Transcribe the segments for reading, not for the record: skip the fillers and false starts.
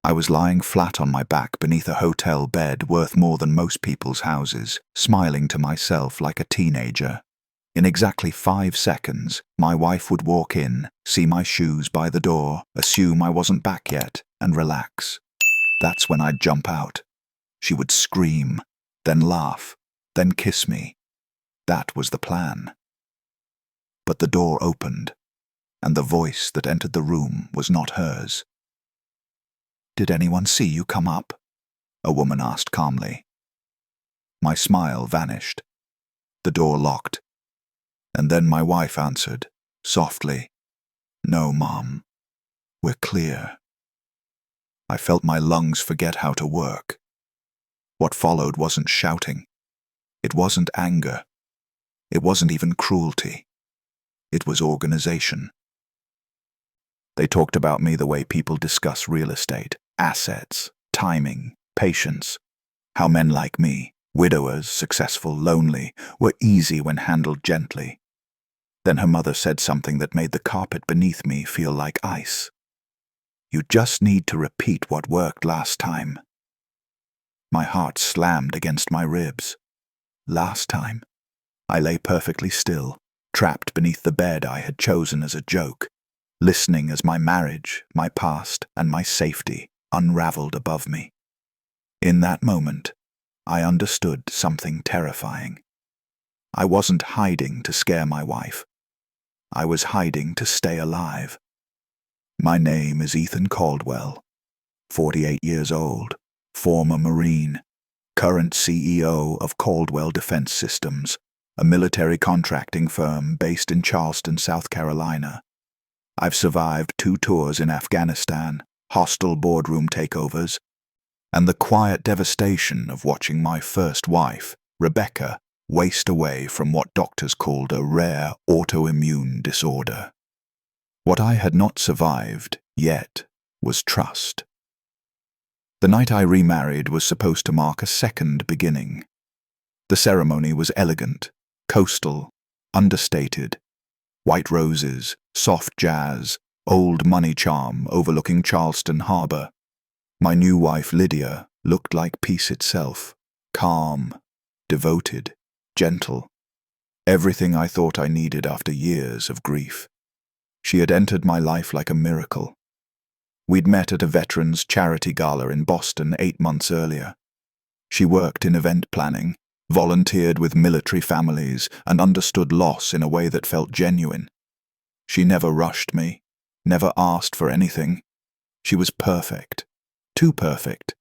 I was lying flat on my back beneath a hotel bed worth more than most people's houses, smiling to myself like a teenager. In exactly 5 seconds, my wife would walk in, see my shoes by the door, assume I wasn't back yet, and relax. That's when I'd jump out. She would scream, then laugh, then kiss me. That was the plan. But the door opened, and the voice that entered the room was not hers. "Did anyone see you come up?" a woman asked calmly. My smile vanished. The door locked. And then my wife answered, softly, "No, Mom. We're clear." I felt my lungs forget how to work. What followed wasn't shouting. It wasn't anger. It wasn't even cruelty. It was organization. They talked about me the way people discuss real estate, assets, timing, patience. How men like me, widowers, successful, lonely, were easy when handled gently. Then her mother said something that made the carpet beneath me feel like ice. "You just need to repeat what worked last time." My heart slammed against my ribs. Last time. I lay perfectly still, trapped beneath the bed I had chosen as a joke, listening as my marriage, my past, and my safety unraveled above me. In that moment, I understood something terrifying. I wasn't hiding to scare my wife. I was hiding to stay alive. My name is Ethan Caldwell, 48 years old, former Marine, current CEO of Caldwell Defense Systems, a military contracting firm based in Charleston, South Carolina. I've survived 2 tours in Afghanistan, hostile boardroom takeovers, and the quiet devastation of watching my first wife, Rebecca, waste away from what doctors called a rare autoimmune disorder. What I had not survived yet was trust. The night I remarried was supposed to mark a second beginning. The ceremony was elegant, coastal, understated. White roses, soft jazz, old money charm overlooking Charleston Harbor. My new wife, Lydia, looked like peace itself, calm, devoted, gentle. Everything I thought I needed after years of grief. She had entered my life like a miracle. We'd met at a veterans charity gala in Boston 8 months earlier. She worked in event planning, volunteered with military families, and understood loss in a way that felt genuine. She never rushed me, never asked for anything. She was perfect, too perfect.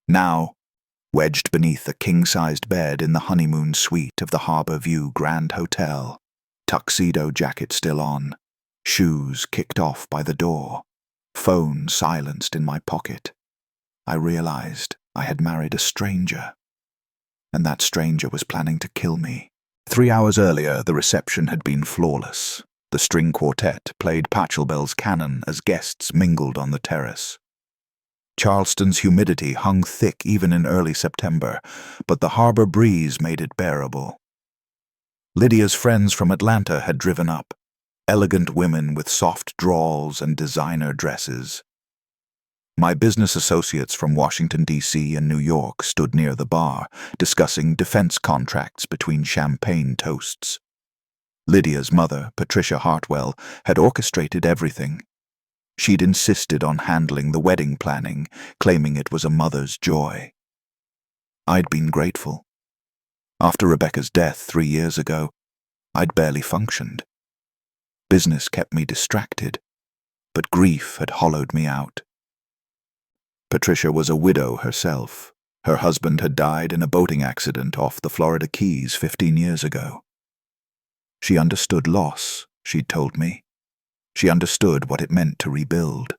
Now, wedged beneath a king-sized bed in the honeymoon suite of the Harbor View Grand Hotel, tuxedo jacket still on, shoes kicked off by the door, phone silenced in my pocket, I realized I had married a stranger. And that stranger was planning to kill me. 3 hours earlier, the reception had been flawless. The string quartet played Pachelbel's canon as guests mingled on the terrace. Charleston's humidity hung thick even in early September, but the harbor breeze made it bearable. Lydia's friends from Atlanta had driven up, elegant women with soft drawls and designer dresses. My business associates from Washington, D.C. and New York stood near the bar, discussing defense contracts between champagne toasts. Lydia's mother, Patricia Hartwell, had orchestrated everything. She'd insisted on handling the wedding planning, claiming it was a mother's joy. I'd been grateful. After Rebecca's death 3 years ago, I'd barely functioned. Business kept me distracted, but grief had hollowed me out. Patricia was a widow herself. Her husband had died in a boating accident off the Florida Keys 15 years ago. She understood loss, she'd told me. She understood what it meant to rebuild.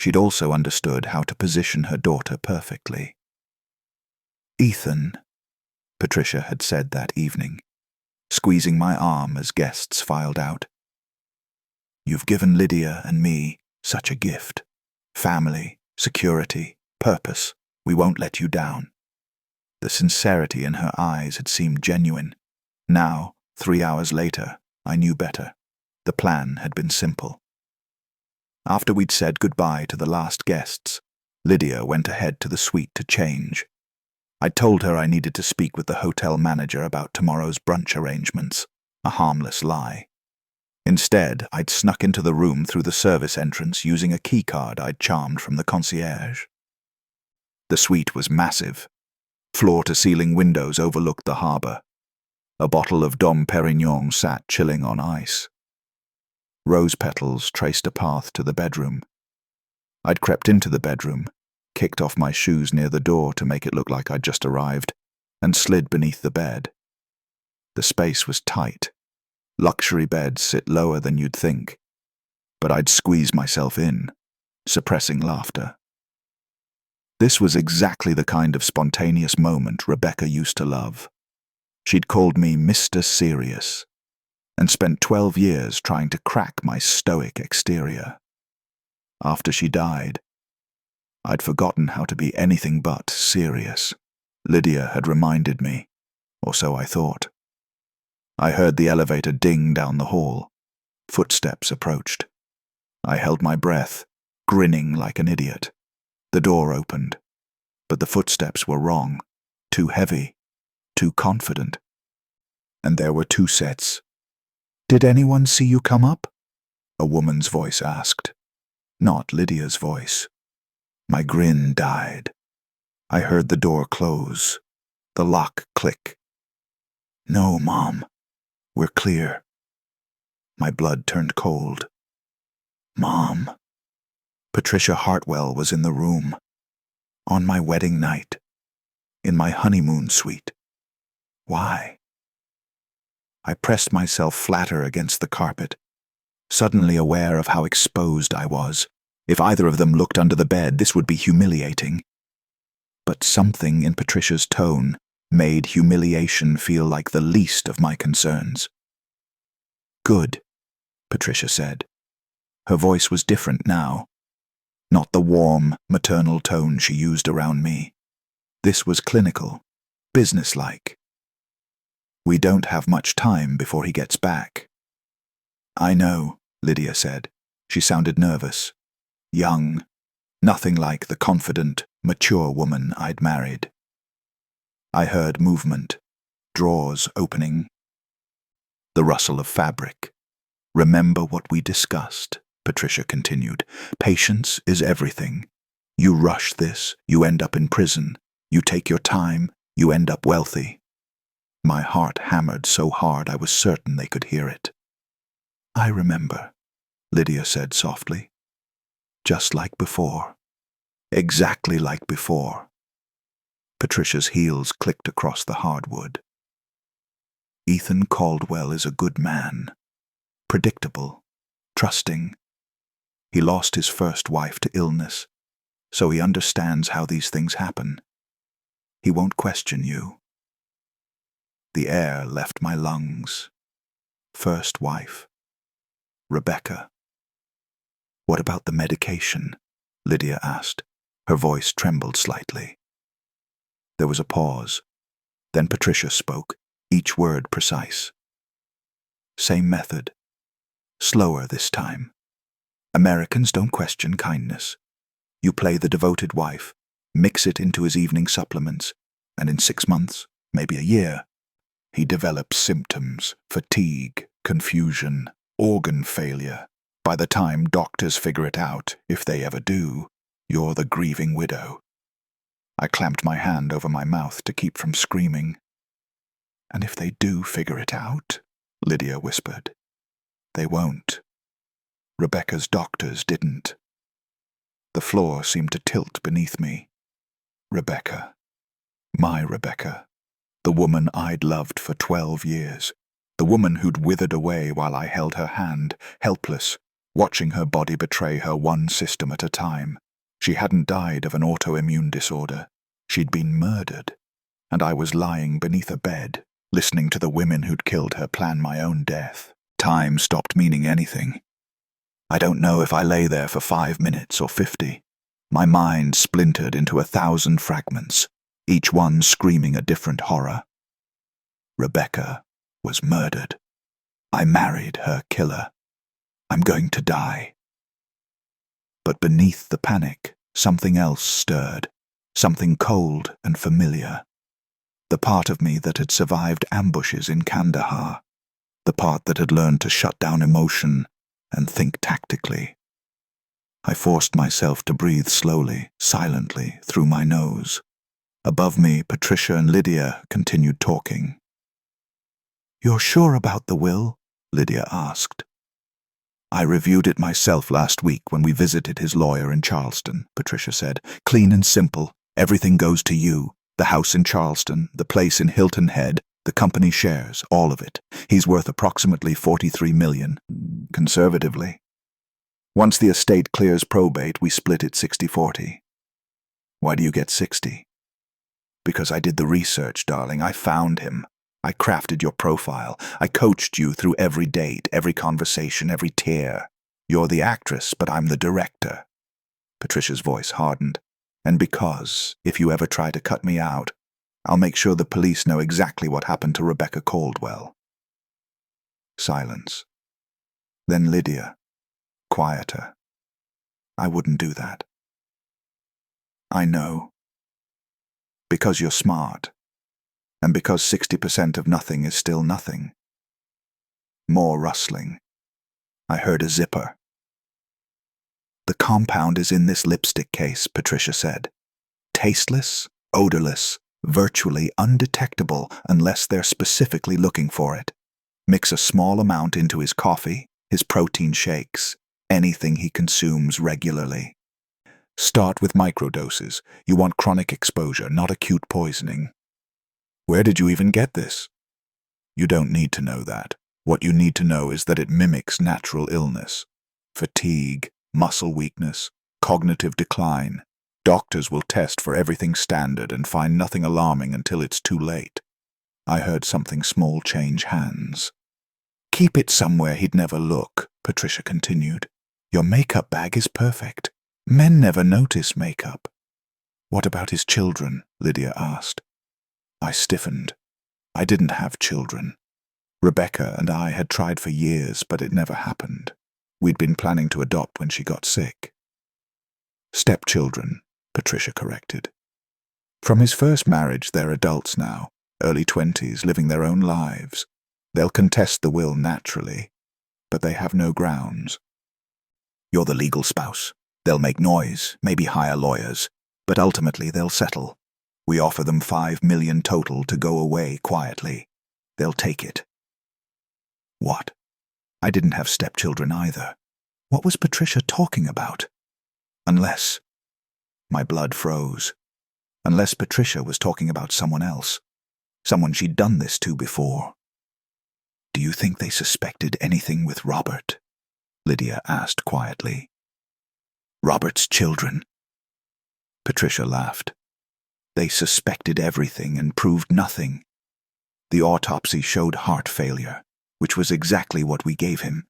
She'd also understood how to position her daughter perfectly. "Ethan," Patricia had said that evening, squeezing my arm as guests filed out. "You've given Lydia and me such a gift. Family, security, purpose. We won't let you down." The sincerity in her eyes had seemed genuine. Now, 3 hours later, I knew better. The plan had been simple. After we'd said goodbye to the last guests, Lydia went ahead to the suite to change. I told her I needed to speak with the hotel manager about tomorrow's brunch arrangements, a harmless lie. Instead, I'd snuck into the room through the service entrance using a keycard I'd charmed from the concierge. The suite was massive. Floor-to-ceiling windows overlooked the harbour. A bottle of Dom Perignon sat chilling on ice. Rose petals traced a path to the bedroom. I'd crept into the bedroom, kicked off my shoes near the door to make it look like I'd just arrived, and slid beneath the bed. The space was tight. Luxury beds sit lower than you'd think, but I'd squeeze myself in, suppressing laughter. This was exactly the kind of spontaneous moment Rebecca used to love. She'd called me Mr. Serious, and spent 12 years trying to crack my stoic exterior. After she died, I'd forgotten how to be anything but serious. Lydia had reminded me, or so I thought. I heard the elevator ding down the hall. Footsteps approached. I held my breath, grinning like an idiot. The door opened, but the footsteps were wrong, too heavy, too confident. And there were two sets. "Did anyone see you come up?" a woman's voice asked. Not Lydia's voice. My grin died. I heard the door close, the lock click. "No, Mom. We're clear." My blood turned cold. Mom. Patricia Hartwell was in the room. On my wedding night. In my honeymoon suite. Why? I pressed myself flatter against the carpet, suddenly aware of how exposed I was. If either of them looked under the bed, this would be humiliating. But something in Patricia's tone made humiliation feel like the least of my concerns. "Good," Patricia said. Her voice was different now. Not the warm, maternal tone she used around me. This was clinical, businesslike. "We don't have much time before he gets back." "I know," Lydia said. She sounded nervous. Young. Nothing like the confident, mature woman I'd married. I heard movement, drawers opening, the rustle of fabric. "Remember what we discussed," Patricia continued. "Patience is everything. You rush this, you end up in prison. You take your time, you end up wealthy." My heart hammered so hard I was certain they could hear it. "I remember," Lydia said softly. "Just like before. Exactly like before." Patricia's heels clicked across the hardwood. "Ethan Caldwell is a good man. Predictable. Trusting. He lost his first wife to illness, so he understands how these things happen. He won't question you." The air left my lungs. First wife. Rebecca. "What about the medication?" Lydia asked. Her voice trembled slightly. There was a pause. Then Patricia spoke, each word precise. "Same method. Slower this time. Americans don't question kindness. You play the devoted wife, mix it into his evening supplements, and in 6 months, maybe a year, he develops symptoms, fatigue, confusion, organ failure. By the time doctors figure it out, if they ever do, you're the grieving widow." I clamped my hand over my mouth to keep from screaming. "And if they do figure it out," Lydia whispered, "they won't. Rebecca's doctors didn't." The floor seemed to tilt beneath me. Rebecca. My Rebecca. The woman I'd loved for 12 years. The woman who'd withered away while I held her hand, helpless, watching her body betray her one system at a time. She hadn't died of an autoimmune disorder. She'd been murdered. And I was lying beneath a bed, listening to the women who'd killed her plan my own death. Time stopped meaning anything. I don't know if I lay there for 5 minutes or 50. My mind splintered into 1,000 fragments, each one screaming a different horror. Rebecca was murdered. I married her killer. I'm going to die. But beneath the panic, something else stirred, something cold and familiar. The part of me that had survived ambushes in Kandahar, the part that had learned to shut down emotion and think tactically. I forced myself to breathe slowly, silently, through my nose. Above me, Patricia and Lydia continued talking. "You're sure about the will?" Lydia asked. "I reviewed it myself last week when we visited his lawyer in Charleston," Patricia said. "Clean and simple. Everything goes to you. The house in Charleston, the place in Hilton Head, the company shares, all of it. He's worth approximately $43 million, conservatively. Once the estate clears probate, we split it 60-40. Why do you get 60? Because I did the research, darling. I found him. I crafted your profile. I coached you through every date, every conversation, every tear. You're the actress, but I'm the director." Patricia's voice hardened. "And because, if you ever try to cut me out, I'll make sure the police know exactly what happened to Rebecca Caldwell." Silence. Then Lydia, quieter. "I wouldn't do that." "I know. Because you're smart. And because 60% of nothing is still nothing." More rustling. I heard a zipper. "The compound is in this lipstick case," Patricia said. "Tasteless, odorless, virtually undetectable unless they're specifically looking for it. Mix a small amount into his coffee, his protein shakes, anything he consumes regularly. Start with microdoses. You want chronic exposure, not acute poisoning." "Where did you even get this?" "You don't need to know that. What you need to know is that it mimics natural illness. Fatigue, muscle weakness, cognitive decline. Doctors will test for everything standard and find nothing alarming until it's too late." I heard something small change hands. "Keep it somewhere he'd never look," Patricia continued. "Your makeup bag is perfect. Men never notice makeup." "What about his children?" Lydia asked. I stiffened. I didn't have children. Rebecca and I had tried for years, but it never happened. We'd been planning to adopt when she got sick. "Stepchildren," Patricia corrected. "From his first marriage, they're adults now, early 20s, living their own lives. They'll contest the will naturally, but they have no grounds. You're the legal spouse. They'll make noise, maybe hire lawyers, but ultimately they'll settle. We offer them $5 million total to go away quietly. They'll take it." What? I didn't have stepchildren either. What was Patricia talking about? Unless... My blood froze. Unless Patricia was talking about someone else. Someone she'd done this to before. "Do you think they suspected anything with Robert?" Lydia asked quietly. "Robert's children?" Patricia laughed. "They suspected everything and proved nothing. The autopsy showed heart failure, which was exactly what we gave him.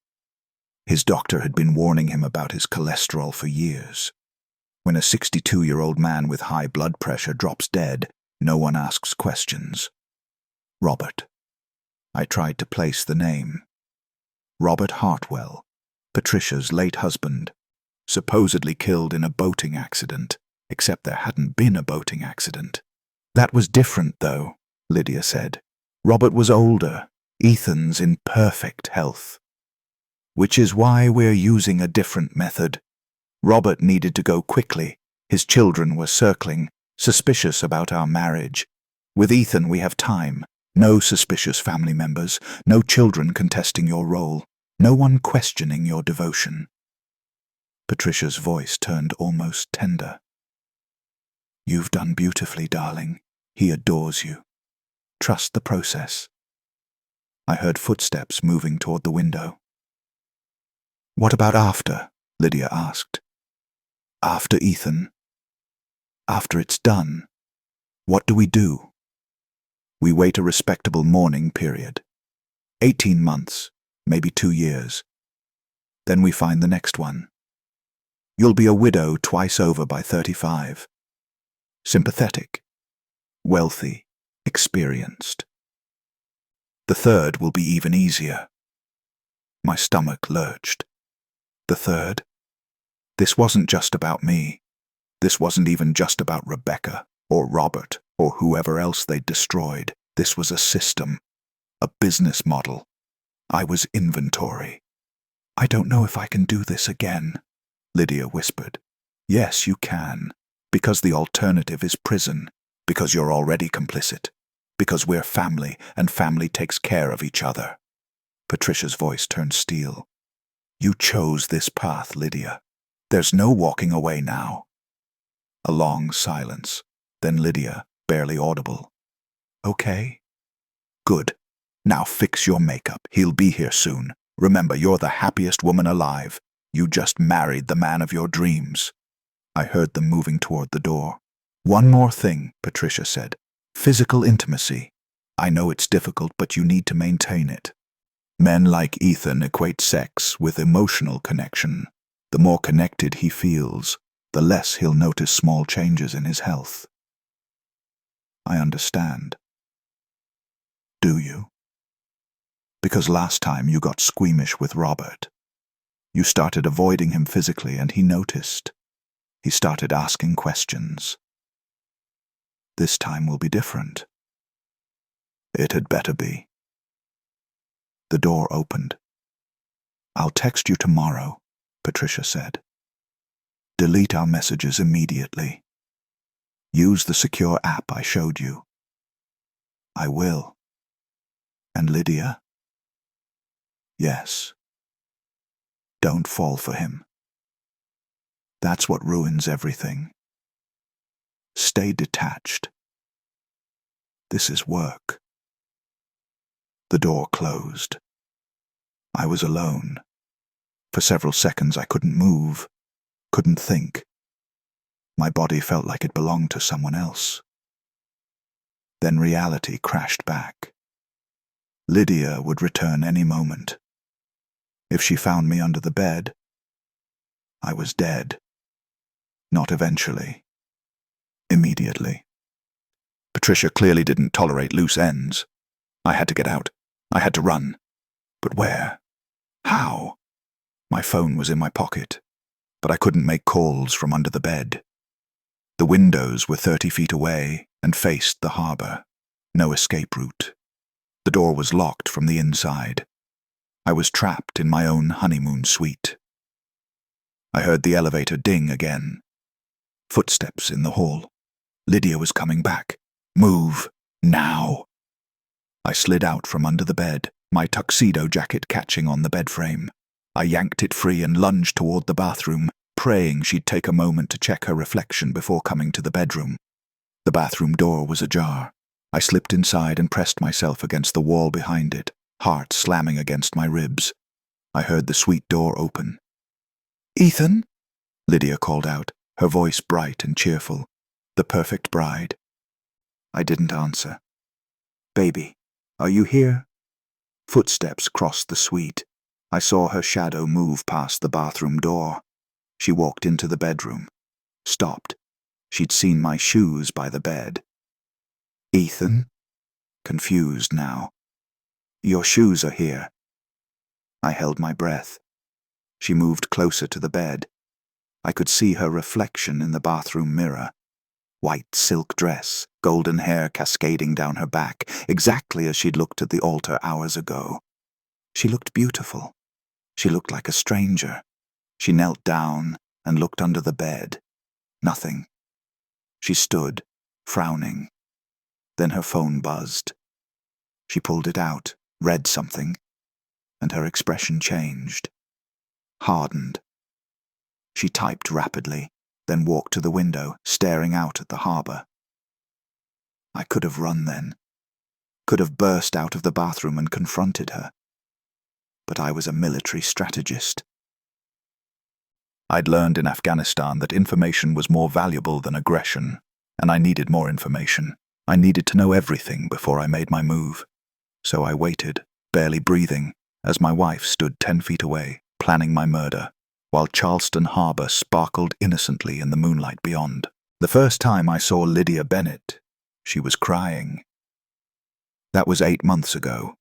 His doctor had been warning him about his cholesterol for years. When a 62-year-old man with high blood pressure drops dead, no one asks questions. Robert. I tried to place the name. Robert Hartwell, Patricia's late husband, supposedly killed in a boating accident, except there hadn't been a boating accident. That was different, though, Lydia said. Robert was older, Ethan's in perfect health. Which is why we're using a different method. Robert needed to go quickly. His children were circling, suspicious about our marriage. With Ethan we have time. No suspicious family members, no children contesting your role, no one questioning your devotion. Patricia's voice turned almost tender. You've done beautifully, darling. He adores you. Trust the process. I heard footsteps moving toward the window. What about after? Lydia asked. After Ethan? After it's done, what do we do? We wait a respectable mourning period. 18 months, maybe 2 years. Then we find the next one. You'll be a widow twice over by 35. Sympathetic, wealthy, experienced. The third will be even easier. My stomach lurched. The third? This wasn't just about me. This wasn't even just about Rebecca, or Robert, or whoever else they'd destroyed. This was a system, a business model. I was inventory. "I don't know if I can do this again," Lydia whispered. "Yes, you can. Because the alternative is prison. Because you're already complicit. Because we're family, and family takes care of each other." Patricia's voice turned steel. "You chose this path, Lydia. There's no walking away now." A long silence. Then Lydia, barely audible. "Okay." "Good. Now fix your makeup. He'll be here soon. Remember, you're the happiest woman alive. You just married the man of your dreams." I heard them moving toward the door. "One more thing," Patricia said. "Physical intimacy. I know it's difficult, but you need to maintain it. Men like Ethan equate sex with emotional connection. The more connected he feels, the less he'll notice small changes in his health." "I understand." "Do you? Because last time you got squeamish with Robert. You started avoiding him physically, and he noticed. He started asking questions. This time will be different." "It had better be." The door opened. "I'll text you tomorrow," Patricia said. "Delete our messages immediately. Use the secure app I showed you." "I will." "And Lydia?" "Yes. Don't fall for him. That's what ruins everything. Stay detached. This is work." The door closed. I was alone. For several seconds I couldn't move, couldn't think. My body felt like it belonged to someone else. Then reality crashed back. Lydia would return any moment. If she found me under the bed, I was dead. Not eventually. Immediately. Patricia clearly didn't tolerate loose ends. I had to get out. I had to run. But where? How? My phone was in my pocket, but I couldn't make calls from under the bed. The windows were 30 feet away and faced the harbor. No escape route. The door was locked from the inside. I was trapped in my own honeymoon suite. I heard the elevator ding again. Footsteps in the hall. Lydia was coming back. "Move. Now." I slid out from under the bed, my tuxedo jacket catching on the bed frame. I yanked it free and lunged toward the bathroom, praying she'd take a moment to check her reflection before coming to the bedroom. The bathroom door was ajar. I slipped inside and pressed myself against the wall behind it, heart slamming against my ribs. I heard the suite door open. "Ethan?" Lydia called out, her voice bright and cheerful. The perfect bride. I didn't answer. "Baby, are you here?" Footsteps crossed the suite. I saw her shadow move past the bathroom door. She walked into the bedroom. Stopped. She'd seen my shoes by the bed. "Ethan?" Confused now. "Your shoes are here." I held my breath. She moved closer to the bed. I could see her reflection in the bathroom mirror. White silk dress, golden hair cascading down her back, exactly as she'd looked at the altar hours ago. She looked beautiful. She looked like a stranger. She knelt down and looked under the bed. Nothing. She stood, frowning. Then her phone buzzed. She pulled it out, read something, and her expression changed. Hardened. She typed rapidly, then walked to the window, staring out at the harbor. I could have run then. Could have burst out of the bathroom and confronted her. But I was a military strategist. I'd learned in Afghanistan that information was more valuable than aggression, and I needed more information. I needed to know everything before I made my move. So I waited, barely breathing, as my wife stood 10 feet away, planning my murder, while Charleston Harbor sparkled innocently in the moonlight beyond. The first time I saw Lydia Bennett, she was crying. That was 8 months ago,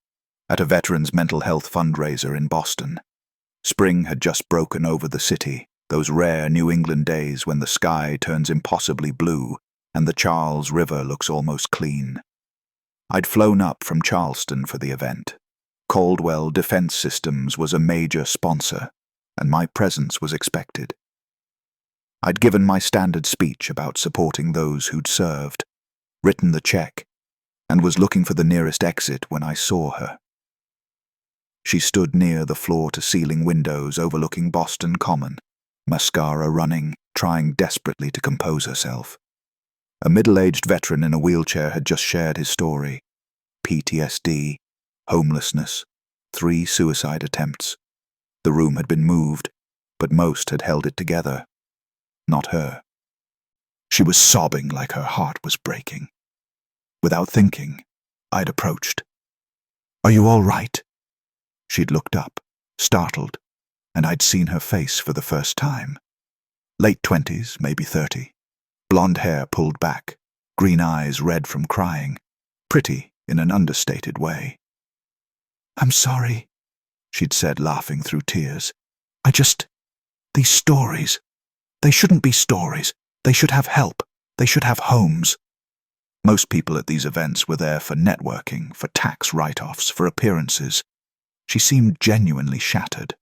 at a veterans' mental health fundraiser in Boston. Spring had just broken over the city. those rare New England days when the sky turns impossibly blue and the Charles River looks almost clean. I'd flown up from Charleston for the event. Caldwell Defense Systems was a major sponsor, and my presence was expected. I'd given my standard speech about supporting those who'd served, written the check, and was looking for the nearest exit when I saw her. She stood near the floor-to-ceiling windows overlooking Boston Common, mascara running, trying desperately to compose herself. A middle-aged veteran in a wheelchair had just shared his story. PTSD, homelessness, 3 suicide attempts. The room had been moved, but most had held it together. Not her. She was sobbing like her heart was breaking. Without thinking, I'd approached. "Are you all right?" She'd looked up, startled, and I'd seen her face for the first time. Late 20s, maybe 30. Blonde hair pulled back, green eyes red from crying, pretty in an understated way. "I'm sorry," she'd said, laughing through tears. These stories, they shouldn't be stories. They should have help. They should have homes." Most people at these events were there for networking, for tax write-offs, for appearances. She seemed genuinely shattered.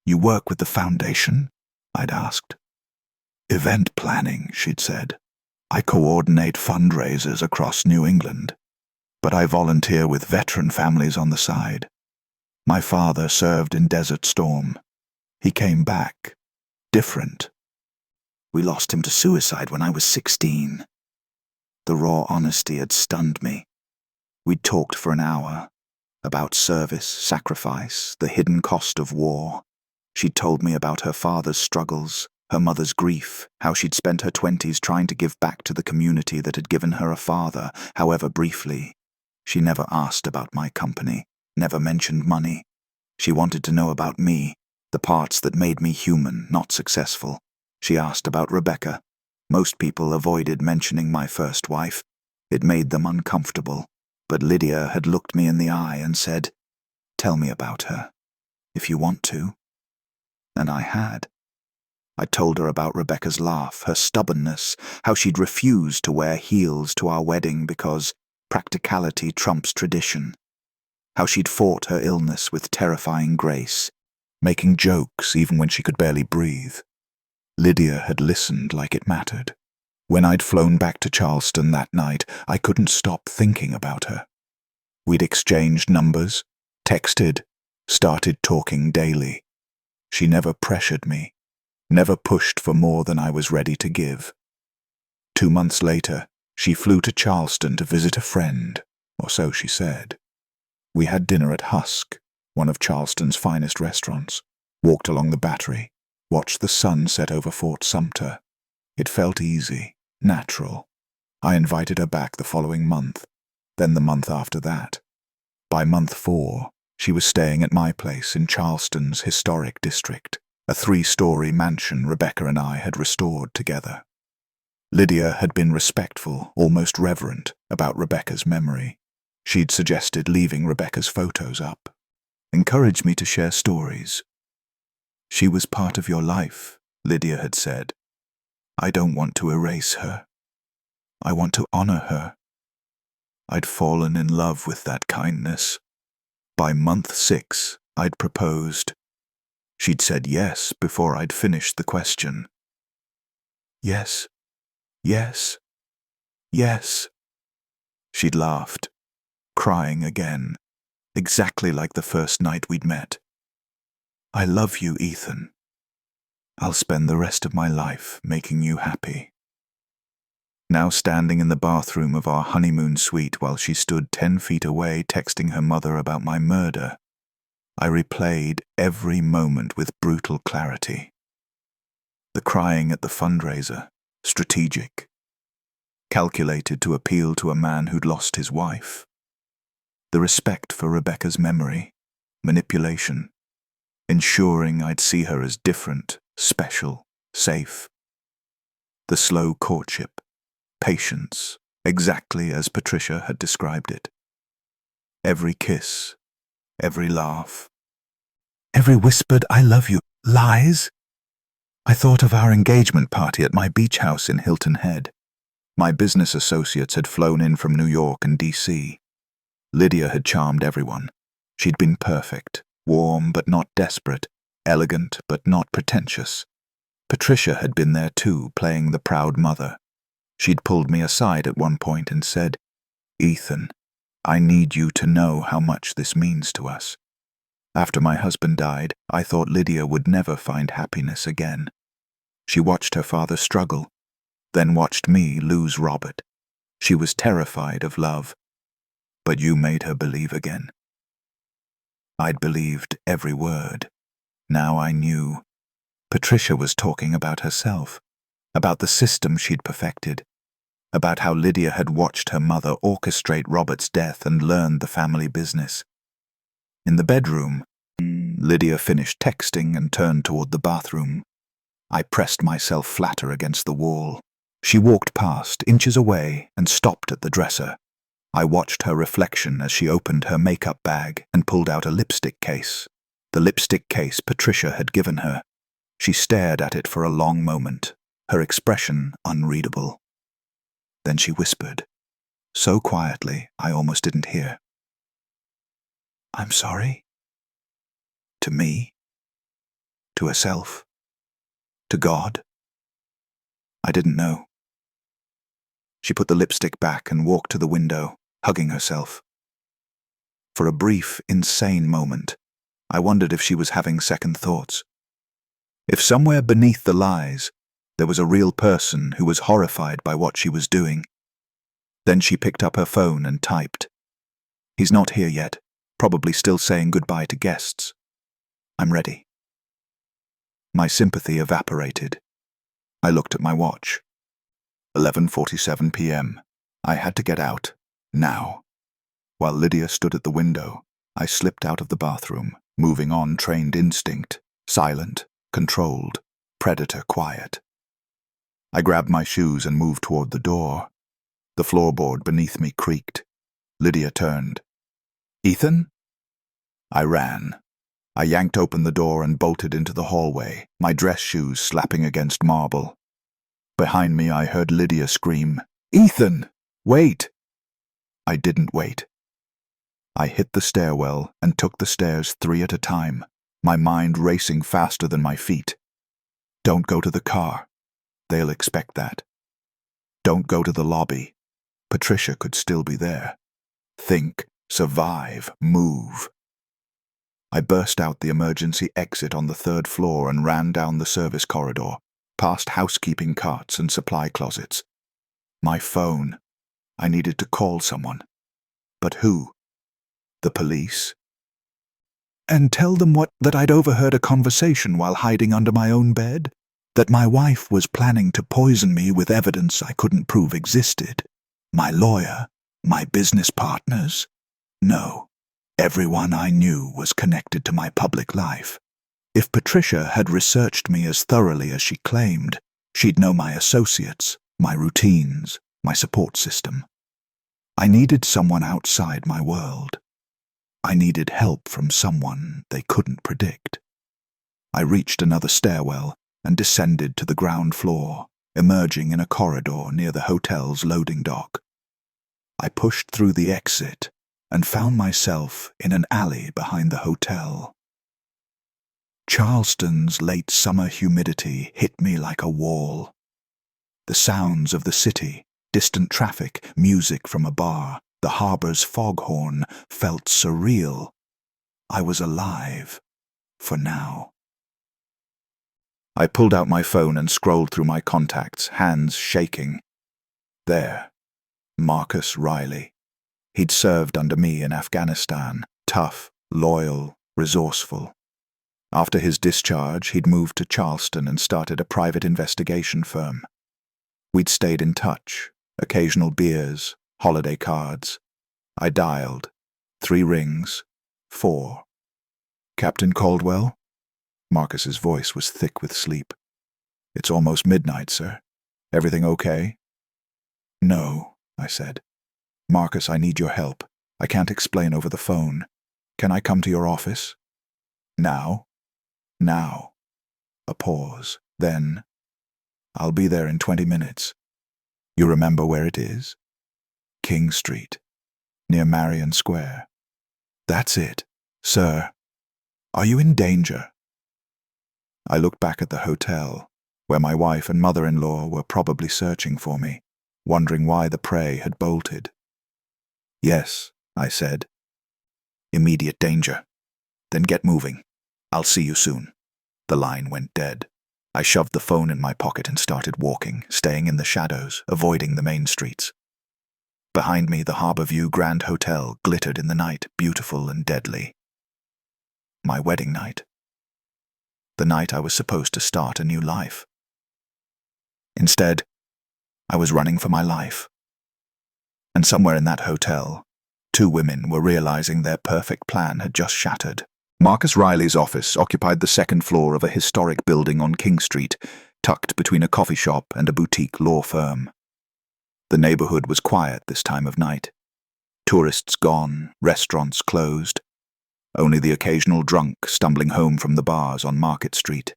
"You work with the foundation?" I'd asked. "Event planning," she'd said. "I coordinate fundraisers across New England, but I volunteer with veteran families on the side. My father served in Desert Storm. He came back, different. We lost him to suicide when I was 16. The raw honesty had stunned me. We'd talked for an hour, about service, sacrifice, the hidden cost of war. She'd told me about her father's struggles, her mother's grief, how she'd spent her 20s trying to give back to the community that had given her a father, however briefly. She never asked about my company, never mentioned money. She wanted to know about me, the parts that made me human, not successful. She asked about Rebecca. Most people avoided mentioning my first wife. It made them uncomfortable. But Lydia had looked me in the eye and said, "Tell me about her, if you want to." And I had. I told her about Rebecca's laugh, her stubbornness, how she'd refused to wear heels to our wedding because practicality trumps tradition, how she'd fought her illness with terrifying grace, making jokes even when she could barely breathe. Lydia had listened like it mattered. When I'd flown back to Charleston that night, I couldn't stop thinking about her. We'd exchanged numbers, texted, started talking daily. She never pressured me, never pushed for more than I was ready to give. 2 months later, she flew to Charleston to visit a friend, or so she said. We had dinner at Husk, one of Charleston's finest restaurants, walked along the Battery, watched the sun set over Fort Sumter. It felt easy, natural. I invited her back the following month, then the month after that. By month 4, she was staying at my place in Charleston's historic district, a 3-story mansion Rebecca and I had restored together. Lydia had been respectful, almost reverent, about Rebecca's memory. She'd suggested leaving Rebecca's photos up, encouraged me to share stories. "She was part of your life," Lydia had said. "I don't want to erase her. I want to honor her." I'd fallen in love with that kindness. By month 6, I'd proposed. She'd said yes before I'd finished the question. "Yes, yes, yes." She'd laughed, crying again, exactly like the first night we'd met. "I love you, Ethan. I'll spend the rest of my life making you happy." Now standing in the bathroom of our honeymoon suite while she stood 10 feet away texting her mother about my murder, I replayed every moment with brutal clarity. The crying at the fundraiser, strategic, calculated to appeal to a man who'd lost his wife. The respect for Rebecca's memory, manipulation, ensuring I'd see her as different, special, safe. The slow courtship, patience, exactly as Patricia had described it. Every kiss, every laugh, every whispered "I love you" lies. I thought of our engagement party at my beach house in Hilton Head. My business associates had flown in from New York and DC. Lydia had charmed everyone. She'd been perfect, warm but not desperate, elegant but not pretentious. Patricia had been there too, playing the proud mother. She'd pulled me aside at one point and said, "Ethan, I need you to know how much this means to us." After my husband died, I thought Lydia would never find happiness again. She watched her father struggle, then watched me lose Robert. She was terrified of love. But you made her believe again. I'd believed every word. Now I knew. Patricia was talking about herself, about the system she'd perfected, about how Lydia had watched her mother orchestrate Robert's death and learned the family business. In the bedroom, Lydia finished texting and turned toward the bathroom. I pressed myself flatter against the wall. She walked past, inches away, and stopped at the dresser. I watched her reflection as she opened her makeup bag and pulled out a lipstick case. The lipstick case Patricia had given her. She stared at it for a long moment, her expression unreadable. Then she whispered, so quietly I almost didn't hear. "I'm sorry." To me? To herself? To God? I didn't know. She put the lipstick back and walked to the window, hugging herself. For a brief, insane moment, I wondered if she was having second thoughts. If somewhere beneath the lies, there was a real person who was horrified by what she was doing. Then she picked up her phone and typed, "He's not here yet, probably still saying goodbye to guests. I'm ready." My sympathy evaporated. I looked at my watch. 11:47 p.m. I had to get out, now. While Lydia stood at the window, I slipped out of the bathroom, moving on trained instinct, silent, controlled, predator quiet. I grabbed my shoes and moved toward the door. The floorboard beneath me creaked. Lydia turned. "Ethan?" I ran. I yanked open the door and bolted into the hallway, my dress shoes slapping against marble. Behind me I heard Lydia scream, "Ethan! Wait!" I didn't wait. I hit the stairwell and took the stairs 3 at a time, my mind racing faster than my feet. Don't go to the car. They'll expect that. Don't go to the lobby. Patricia could still be there. Think, survive, move. I burst out the emergency exit on the 3rd floor and ran down the service corridor, past housekeeping carts and supply closets. My phone. I needed to call someone. But who? The police? And tell them that I'd overheard a conversation while hiding under my own bed? That my wife was planning to poison me with evidence I couldn't prove existed? My lawyer? My business partners? No. Everyone I knew was connected to my public life. If Patricia had researched me as thoroughly as she claimed, she'd know my associates, my routines, my support system. I needed someone outside my world. I needed help from someone they couldn't predict. I reached another stairwell and descended to the ground floor, emerging in a corridor near the hotel's loading dock. I pushed through the exit and found myself in an alley behind the hotel. Charleston's late summer humidity hit me like a wall. The sounds of the city, distant traffic, music from a bar, the harbor's foghorn felt surreal. I was alive, for now. I pulled out my phone and scrolled through my contacts, hands shaking. There, Marcus Riley. He'd served under me in Afghanistan, tough, loyal, resourceful. After his discharge, he'd moved to Charleston and started a private investigation firm. We'd stayed in touch, occasional beers, holiday cards. I dialed. 3 rings. 4. "Captain Caldwell?" Marcus's voice was thick with sleep. "It's almost midnight, sir. Everything okay?" "No," I said. "Marcus, I need your help. I can't explain over the phone. Can I come to your office?" "Now?" "Now." A pause. Then, "I'll be there in 20 minutes. You remember where it is? King Street, near Marion Square." "That's it, sir. Are you in danger?" I looked back at the hotel, where my wife and mother-in-law were probably searching for me, wondering why the prey had bolted. "Yes," I said. "Immediate danger. Then get moving. I'll see you soon." The line went dead. I shoved the phone in my pocket and started walking, staying in the shadows, avoiding the main streets. Behind me, the Harborview Grand Hotel glittered in the night, beautiful and deadly. My wedding night. The night I was supposed to start a new life. Instead, I was running for my life. And somewhere in that hotel, two women were realizing their perfect plan had just shattered. Marcus Riley's office occupied the second floor of a historic building on King Street, tucked between a coffee shop and a boutique law firm. The neighborhood was quiet this time of night. Tourists gone, restaurants closed. Only the occasional drunk stumbling home from the bars on Market Street.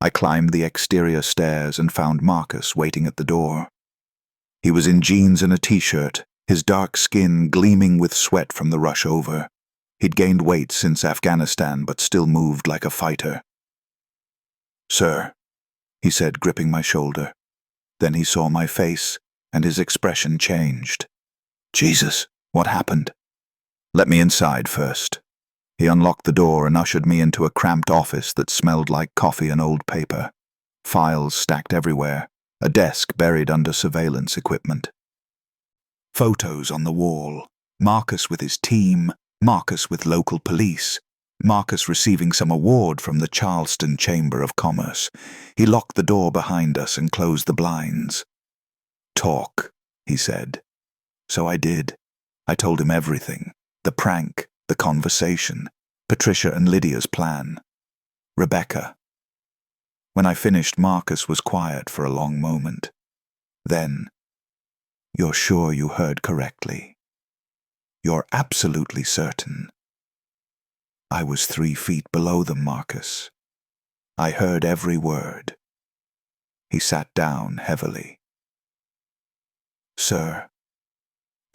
I climbed the exterior stairs and found Marcus waiting at the door. He was in jeans and a t-shirt, his dark skin gleaming with sweat from the rush over. He'd gained weight since Afghanistan, but still moved like a fighter. "Sir," he said, gripping my shoulder. Then he saw my face, and his expression changed. "Jesus, what happened?" "Let me inside first." He unlocked the door and ushered me into a cramped office that smelled like coffee and old paper. Files stacked everywhere, a desk buried under surveillance equipment. Photos on the wall, Marcus with his team, Marcus with local police, Marcus receiving some award from the Charleston Chamber of Commerce. He locked the door behind us and closed the blinds. "Talk," he said. So I did. I told him everything. The prank, the conversation, Patricia and Lydia's plan. Rebecca. When I finished, Marcus was quiet for a long moment. Then, "You're sure you heard correctly? You're absolutely certain?" I was 3 feet below them, Marcus. I heard every word. He sat down heavily. "Sir,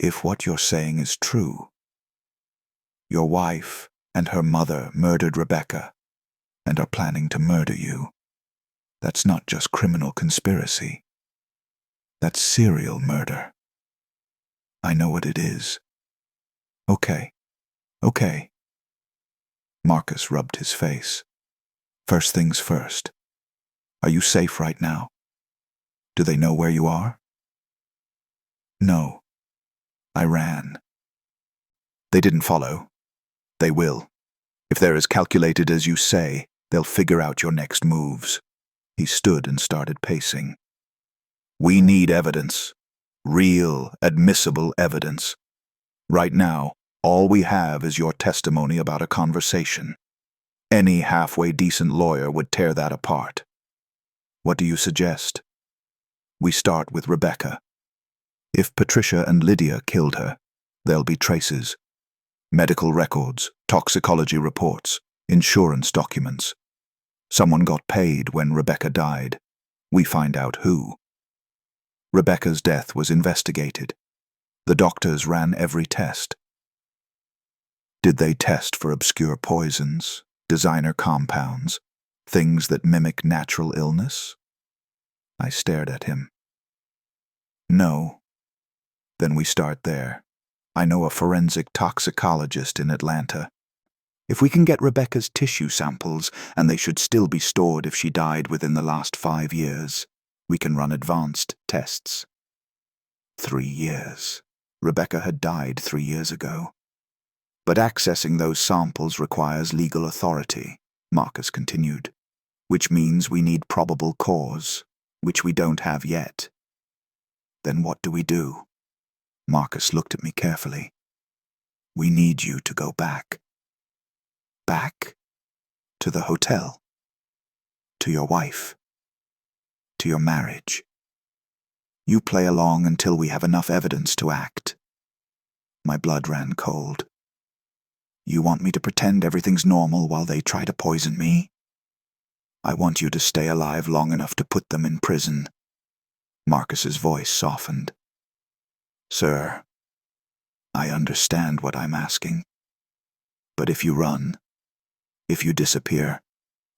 if what you're saying is true, your wife and her mother murdered Rebecca and are planning to murder you. That's not just criminal conspiracy. That's serial murder. I know what it is." Okay. Marcus rubbed his face. "First things first. Are you safe right now? Do they know where you are?" "No. I ran." "They didn't follow. They will. If they're as calculated as you say, they'll figure out your next moves." He stood and started pacing. "We need evidence. Real, admissible evidence. Right now, all we have is your testimony about a conversation. Any halfway decent lawyer would tear that apart. What do you suggest?" "We start with Rebecca. If Patricia and Lydia killed her, there'll be traces. Medical records, toxicology reports, insurance documents. Someone got paid when Rebecca died. We find out who. Rebecca's death was investigated. The doctors ran every test. Did they test for obscure poisons, designer compounds, things that mimic natural illness?" I stared at him. "No." "Then we start there. I know a forensic toxicologist in Atlanta. If we can get Rebecca's tissue samples, and they should still be stored if she died within the last 5 years, we can run advanced tests." 3 years. Rebecca had died 3 years ago. "But accessing those samples requires legal authority," Marcus continued, "which means we need probable cause, which we don't have yet." "Then what do we do?" Marcus looked at me carefully. "We need you to go back." "Back? To the hotel? To your wife? To your marriage? You play along until we have enough evidence to act." My blood ran cold. "You want me to pretend everything's normal while they try to poison me?" I want you to stay alive long enough to put them in prison. Marcus's voice softened. Sir, I understand what I'm asking. But if you run, if you disappear,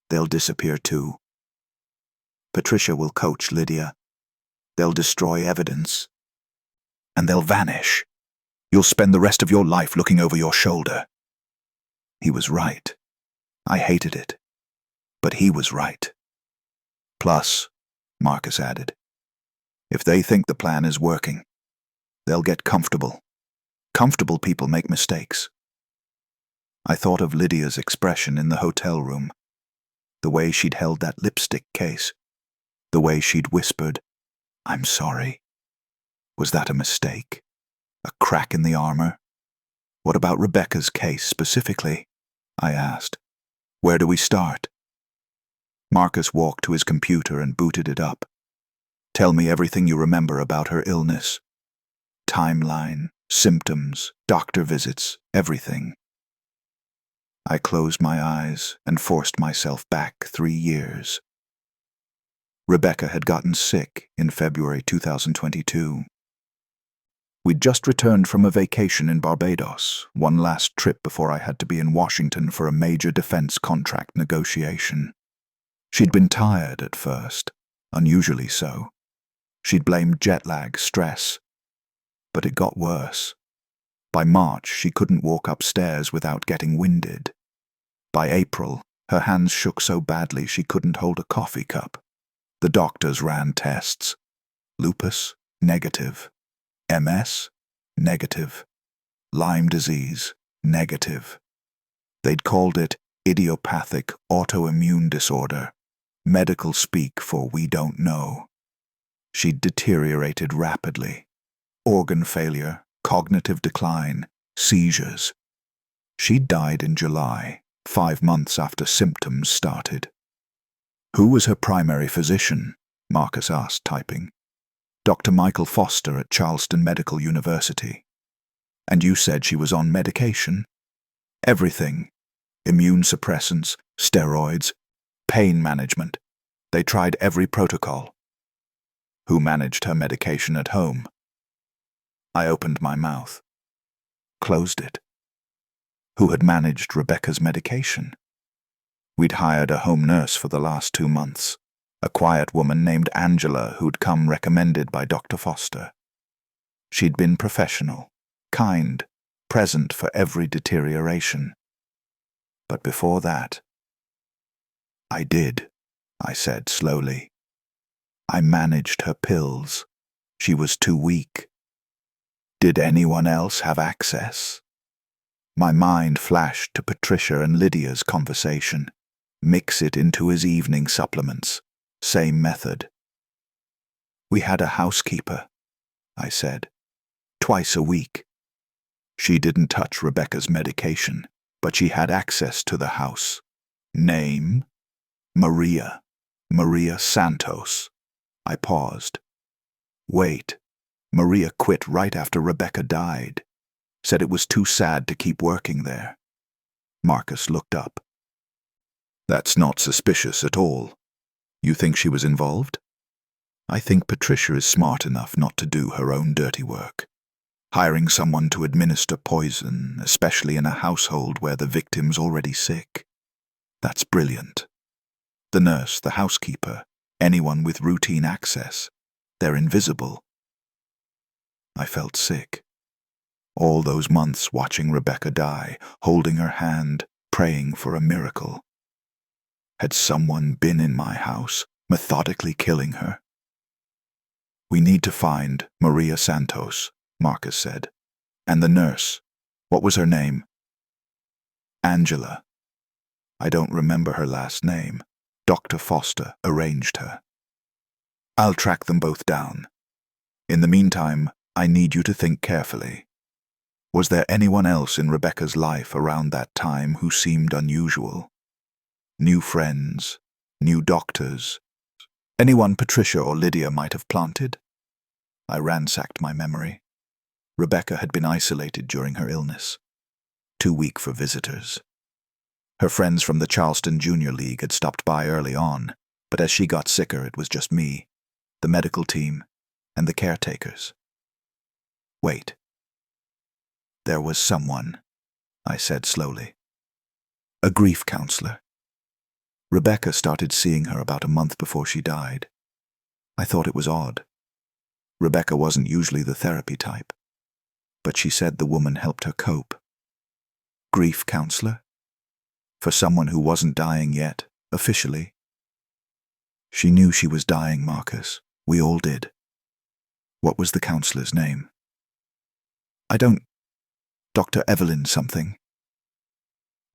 they'll disappear too. Patricia will coach Lydia. They'll destroy evidence. And they'll vanish. You'll spend the rest of your life looking over your shoulder. He was right. I hated it. But he was right. Plus, Marcus added, if they think the plan is working, they'll get comfortable. Comfortable people make mistakes. I thought of Lydia's expression in the hotel room, the way she'd held that lipstick case, the way she'd whispered, I'm sorry. Was that a mistake? A crack in the armor? What about Rebecca's case specifically? I asked. Where do we start? Marcus walked to his computer and booted it up. Tell me everything you remember about her illness. Timeline, symptoms, doctor visits, everything. I closed my eyes and forced myself back 3 years. Rebecca had gotten sick in February 2022. We'd just returned from a vacation in Barbados, one last trip before I had to be in Washington for a major defense contract negotiation. She'd been tired at first, unusually so. She'd blamed jet lag, stress. But it got worse. By March, she couldn't walk upstairs without getting winded. By April, her hands shook so badly she couldn't hold a coffee cup. The doctors ran tests. Lupus? Negative. MS? Negative. Lyme disease? Negative. They'd called it idiopathic autoimmune disorder, medical speak for we don't know. She'd deteriorated rapidly. Organ failure, cognitive decline, seizures. She died in July, 5 months after symptoms started. Who was her primary physician? Marcus asked, typing. Dr. Michael Foster at Charleston Medical University. And you said she was on medication? Everything. Immune suppressants, steroids, pain management. They tried every protocol. Who managed her medication at home? I opened my mouth. Closed it. Who had managed Rebecca's medication? We'd hired a home nurse for the last 2 months, a quiet woman named Angela who'd come recommended by Dr. Foster. She'd been professional, kind, present for every deterioration. But before that, I did, I said slowly. I managed her pills. She was too weak. Did anyone else have access? My mind flashed to Patricia and Lydia's conversation. Mix it into his evening supplements. Same method. We had a housekeeper, I said, twice a week. She didn't touch Rebecca's medication, but she had access to the house. Name? Maria Santos. I paused. Wait, Maria quit right after Rebecca died. Said it was too sad to keep working there. Marcus looked up. That's not suspicious at all. You think she was involved? I think Patricia is smart enough not to do her own dirty work. Hiring someone to administer poison, especially in a household where the victim's already sick. That's brilliant. The nurse, the housekeeper, anyone with routine access, they're invisible. I felt sick. All those months watching Rebecca die, holding her hand, praying for a miracle. Had someone been in my house, methodically killing her? We need to find Maria Santos, Marcus said. And the nurse, what was her name? Angela. I don't remember her last name. Dr. Foster arranged her. I'll track them both down. In the meantime, I need you to think carefully. Was there anyone else in Rebecca's life around that time who seemed unusual? New friends, new doctors, anyone Patricia or Lydia might have planted? I ransacked my memory. Rebecca had been isolated during her illness, too weak for visitors. Her friends from the Charleston Junior League had stopped by early on, but as she got sicker, it was just me, the medical team, and the caretakers. Wait. There was someone, I said slowly. A grief counselor. Rebecca started seeing her about a month before she died. I thought it was odd. Rebecca wasn't usually the therapy type, but she said the woman helped her cope. Grief counselor? For someone who wasn't dying yet, officially. She knew she was dying, Marcus. We all did. What was the counselor's name? I don't... Dr. Evelyn something.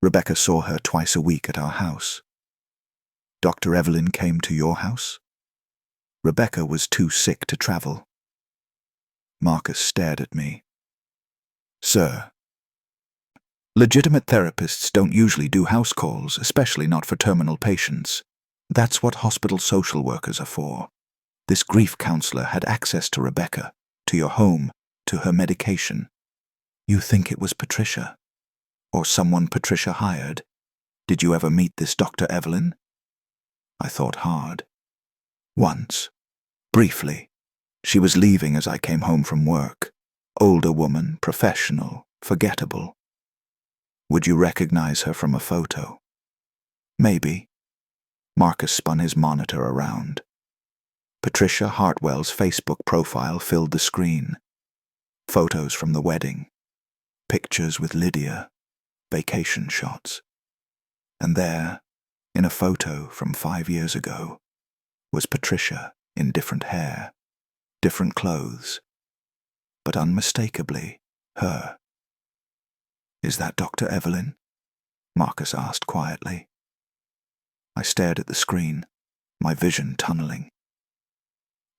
Rebecca saw her twice a week at our house. Dr. Evelyn came to your house? Rebecca was too sick to travel. Marcus stared at me. Sir, legitimate therapists don't usually do house calls, especially not for terminal patients. That's what hospital social workers are for. This grief counselor had access to Rebecca, to your home, to her medication. You think it was Patricia? Or someone Patricia hired? Did you ever meet this Dr. Evelyn? I thought hard. Once. Briefly. She was leaving as I came home from work. Older woman, professional, forgettable. Would you recognize her from a photo? Maybe. Marcus spun his monitor around. Patricia Hartwell's Facebook profile filled the screen. Photos from the wedding. Pictures with Lydia. Vacation shots. And there, in a photo from 5 years ago, was Patricia in different hair, different clothes, but unmistakably her. Is that Dr. Evelyn? Marcus asked quietly. I stared at the screen, my vision tunneling.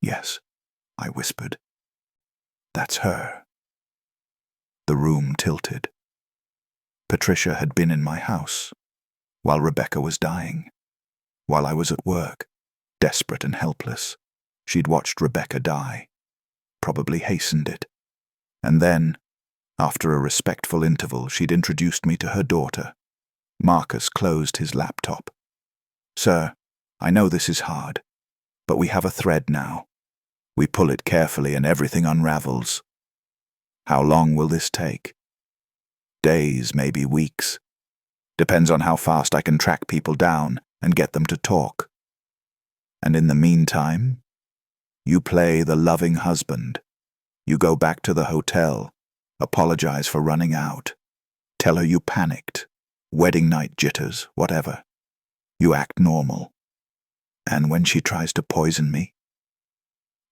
Yes, I whispered. That's her. The room tilted. Patricia had been in my house, while Rebecca was dying, while I was at work, desperate and helpless. She'd watched Rebecca die, probably hastened it. And then, after a respectful interval, she'd introduced me to her daughter. Marcus closed his laptop. Sir, I know this is hard, but we have a thread now. We pull it carefully and everything unravels. How long will this take? Days, maybe weeks. Depends on how fast I can track people down and get them to talk. And in the meantime, you play the loving husband. You go back to the hotel, apologize for running out. Tell her you panicked, wedding night jitters, whatever. You act normal. And when she tries to poison me,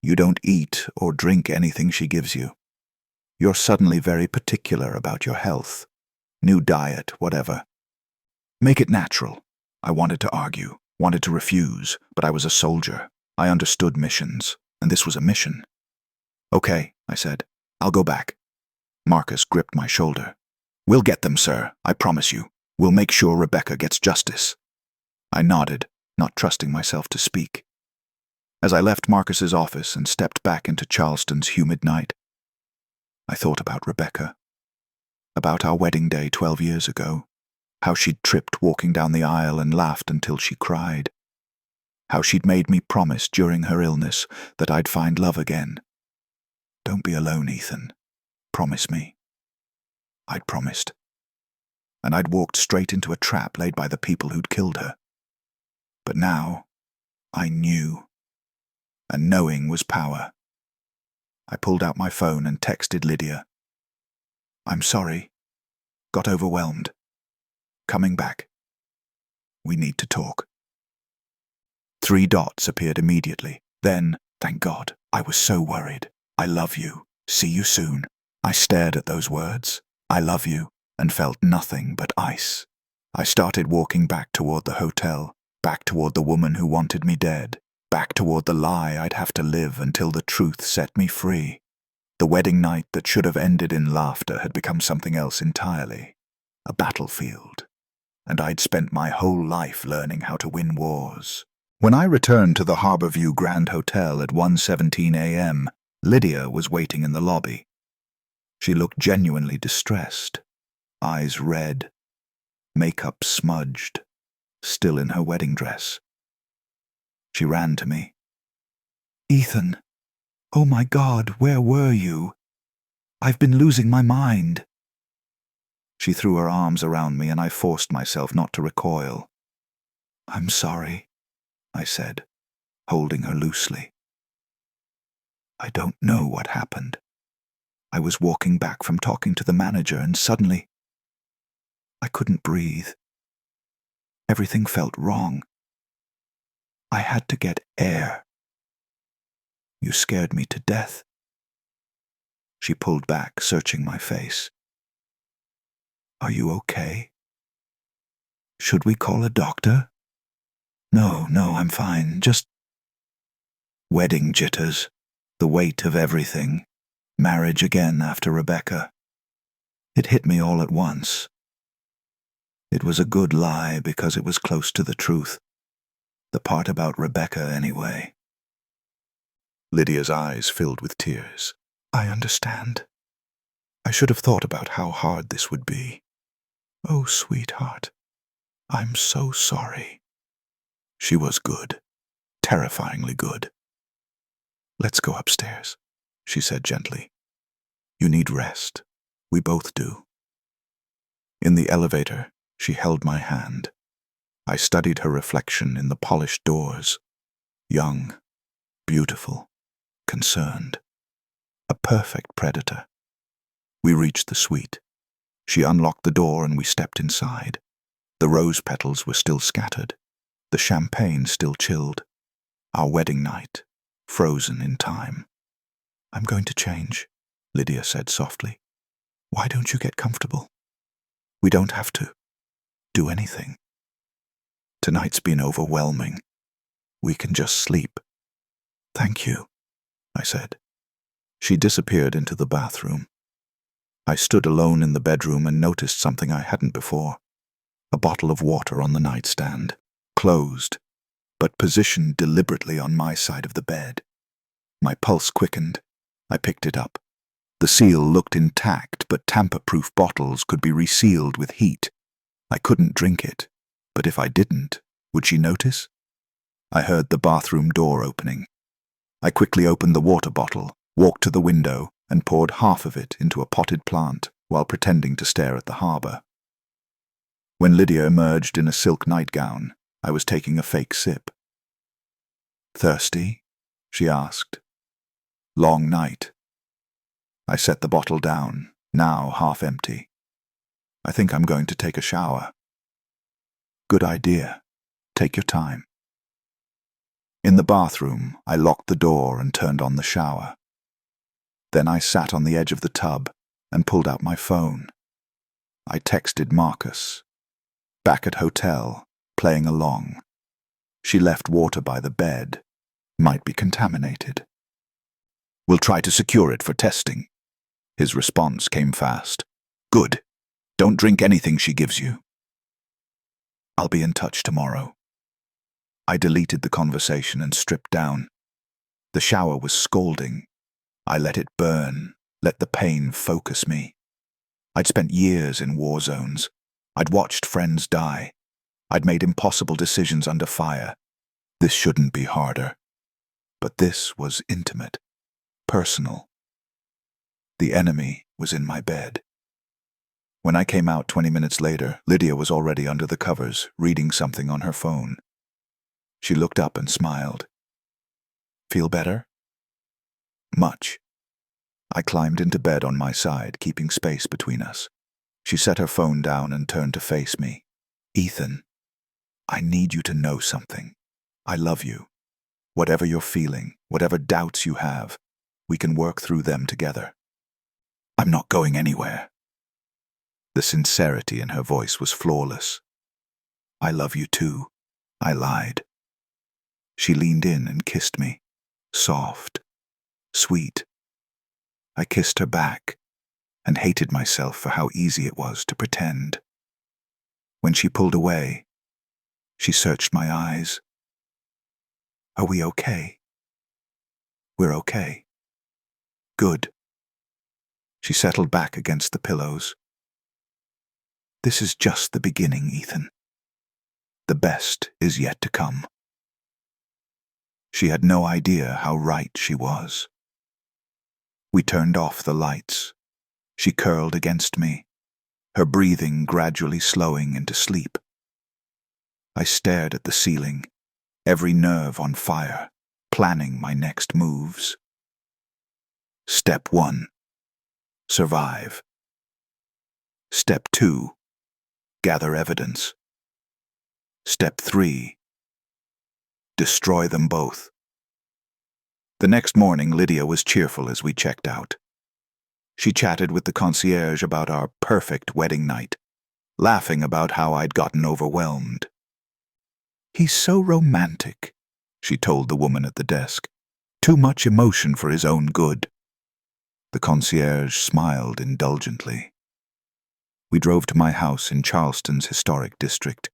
you don't eat or drink anything she gives you. You're suddenly very particular about your health. New diet, whatever. Make it natural. I wanted to argue, wanted to refuse, but I was a soldier. I understood missions, and this was a mission. Okay, I said. I'll go back. Marcus gripped my shoulder. We'll get them, sir, I promise you. We'll make sure Rebecca gets justice. I nodded, not trusting myself to speak. As I left Marcus's office and stepped back into Charleston's humid night, I thought about Rebecca, about our wedding day 12 years ago, how she'd tripped walking down the aisle and laughed until she cried, how she'd made me promise during her illness that I'd find love again. Don't be alone, Ethan. Promise me. I'd promised. And I'd walked straight into a trap laid by the people who'd killed her. But now, I knew. And knowing was power. I pulled out my phone and texted Lydia. I'm sorry. Got overwhelmed. Coming back. We need to talk. 3 dots appeared immediately. Then, thank God, I was so worried. I love you. See you soon. I stared at those words. I love you, and felt nothing but ice. I started walking back toward the hotel, back toward the woman who wanted me dead. Back toward the lie I'd have to live until the truth set me free. The wedding night that should have ended in laughter had become something else entirely. A battlefield. And I'd spent my whole life learning how to win wars. When I returned to the Harborview Grand Hotel at 1:17 a.m., Lydia was waiting in the lobby. She looked genuinely distressed, eyes red. makeup smudged, still in her wedding dress. She ran to me. "Ethan, oh my God, where were you? I've been losing my mind." She threw her arms around me and I forced myself not to recoil. "I'm sorry," I said, holding her loosely. I don't know what happened. I was walking back from talking to the manager and suddenly I couldn't breathe. Everything felt wrong. I had to get air. You scared me to death. She pulled back, searching my face. "Are you okay? Should we call a doctor?" No, I'm fine. Just wedding jitters, the weight of everything, marriage again after Rebecca. It hit me all at once. It was a good lie because it was close to the truth. The part about Rebecca, anyway. Lydia's eyes filled with tears. "I understand. I should have thought about how hard this would be. Oh, sweetheart, I'm so sorry." She was good, terrifyingly good. "Let's go upstairs," she said gently. "You need rest. We both do." In the elevator, she held my hand. I studied her reflection in the polished doors. Young, beautiful, concerned. A perfect predator. We reached the suite. She unlocked the door and we stepped inside. The rose petals were still scattered. The champagne still chilled. Our wedding night, frozen in time. "I'm going to change," Lydia said softly. "Why don't you get comfortable? We don't have to do anything. Tonight's been overwhelming. We can just sleep." "Thank you," I said. She disappeared into the bathroom. I stood alone in the bedroom and noticed something I hadn't before. A bottle of water on the nightstand, closed, but positioned deliberately on my side of the bed. My pulse quickened. I picked it up. The seal looked intact, but tamper-proof bottles could be resealed with heat. I couldn't drink it, but if I didn't, would she notice? I heard the bathroom door opening. I quickly opened the water bottle, walked to the window, and poured half of it into a potted plant while pretending to stare at the harbor. When Lydia emerged in a silk nightgown, I was taking a fake sip. "Thirsty?" she asked. "Long night." I set the bottle down, now half empty. "I think I'm going to take a shower." "Good idea. Take your time." In the bathroom, I locked the door and turned on the shower. Then I sat on the edge of the tub and pulled out my phone. I texted Marcus. Back at hotel, playing along. She left water by the bed. Might be contaminated. "We'll try to secure it for testing." His response came fast. "Good. Don't drink anything she gives you." "I'll be in touch tomorrow." I deleted the conversation and stripped down. The shower was scalding. I let it burn, let the pain focus me. I'd spent years in war zones. I'd watched friends die. I'd made impossible decisions under fire. This shouldn't be harder. But this was intimate, personal. The enemy was in my bed. When I came out 20 minutes later, Lydia was already under the covers, reading something on her phone. She looked up and smiled. "Feel better?" "Much." I climbed into bed on my side, keeping space between us. She set her phone down and turned to face me. "Ethan, I need you to know something. I love you. Whatever you're feeling, whatever doubts you have, we can work through them together. I'm not going anywhere." The sincerity in her voice was flawless. "I love you too," I lied. She leaned in and kissed me, soft, sweet. I kissed her back and hated myself for how easy it was to pretend. When she pulled away, she searched my eyes. "Are we okay?" "We're okay." "Good." She settled back against the pillows. This is just the beginning, Ethan. The best is yet to come. She had no idea how right she was. We turned off the lights. She curled against me, her breathing gradually slowing into sleep. I stared at the ceiling, every nerve on fire, planning my next moves. Step 1. Survive. Step 2. Gather evidence. Step 3. Destroy them both. The next morning, Lydia was cheerful as we checked out. She chatted with the concierge about our perfect wedding night, laughing about how I'd gotten overwhelmed. "He's so romantic," she told the woman at the desk. "Too much emotion for his own good." The concierge smiled indulgently. We drove to my house in Charleston's historic district,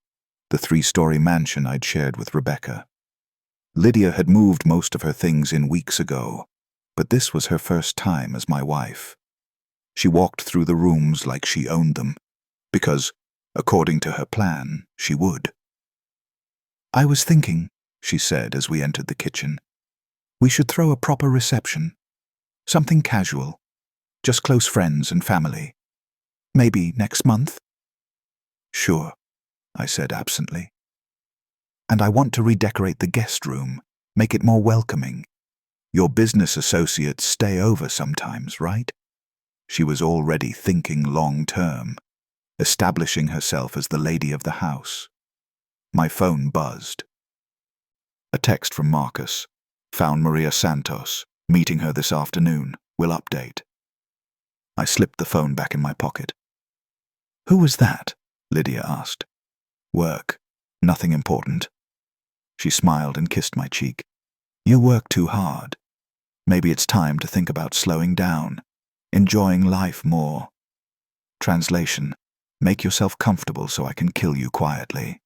the 3-story mansion I'd shared with Rebecca. Lydia had moved most of her things in weeks ago, but this was her first time as my wife. She walked through the rooms like she owned them, because, according to her plan, she would. "I was thinking," she said as we entered the kitchen, "we should throw a proper reception. Something casual, just close friends and family. Maybe next month?" "Sure," I said absently. "And I want to redecorate the guest room, make it more welcoming. Your business associates stay over sometimes, right?" She was already thinking long-term, establishing herself as the lady of the house. My phone buzzed. A text from Marcus. "Found Maria Santos. Meeting her this afternoon. Will update." I slipped the phone back in my pocket. "Who was that?" Lydia asked. "Work. Nothing important." She smiled and kissed my cheek. "You work too hard. Maybe it's time to think about slowing down, enjoying life more." Translation: "Make yourself comfortable so I can kill you quietly."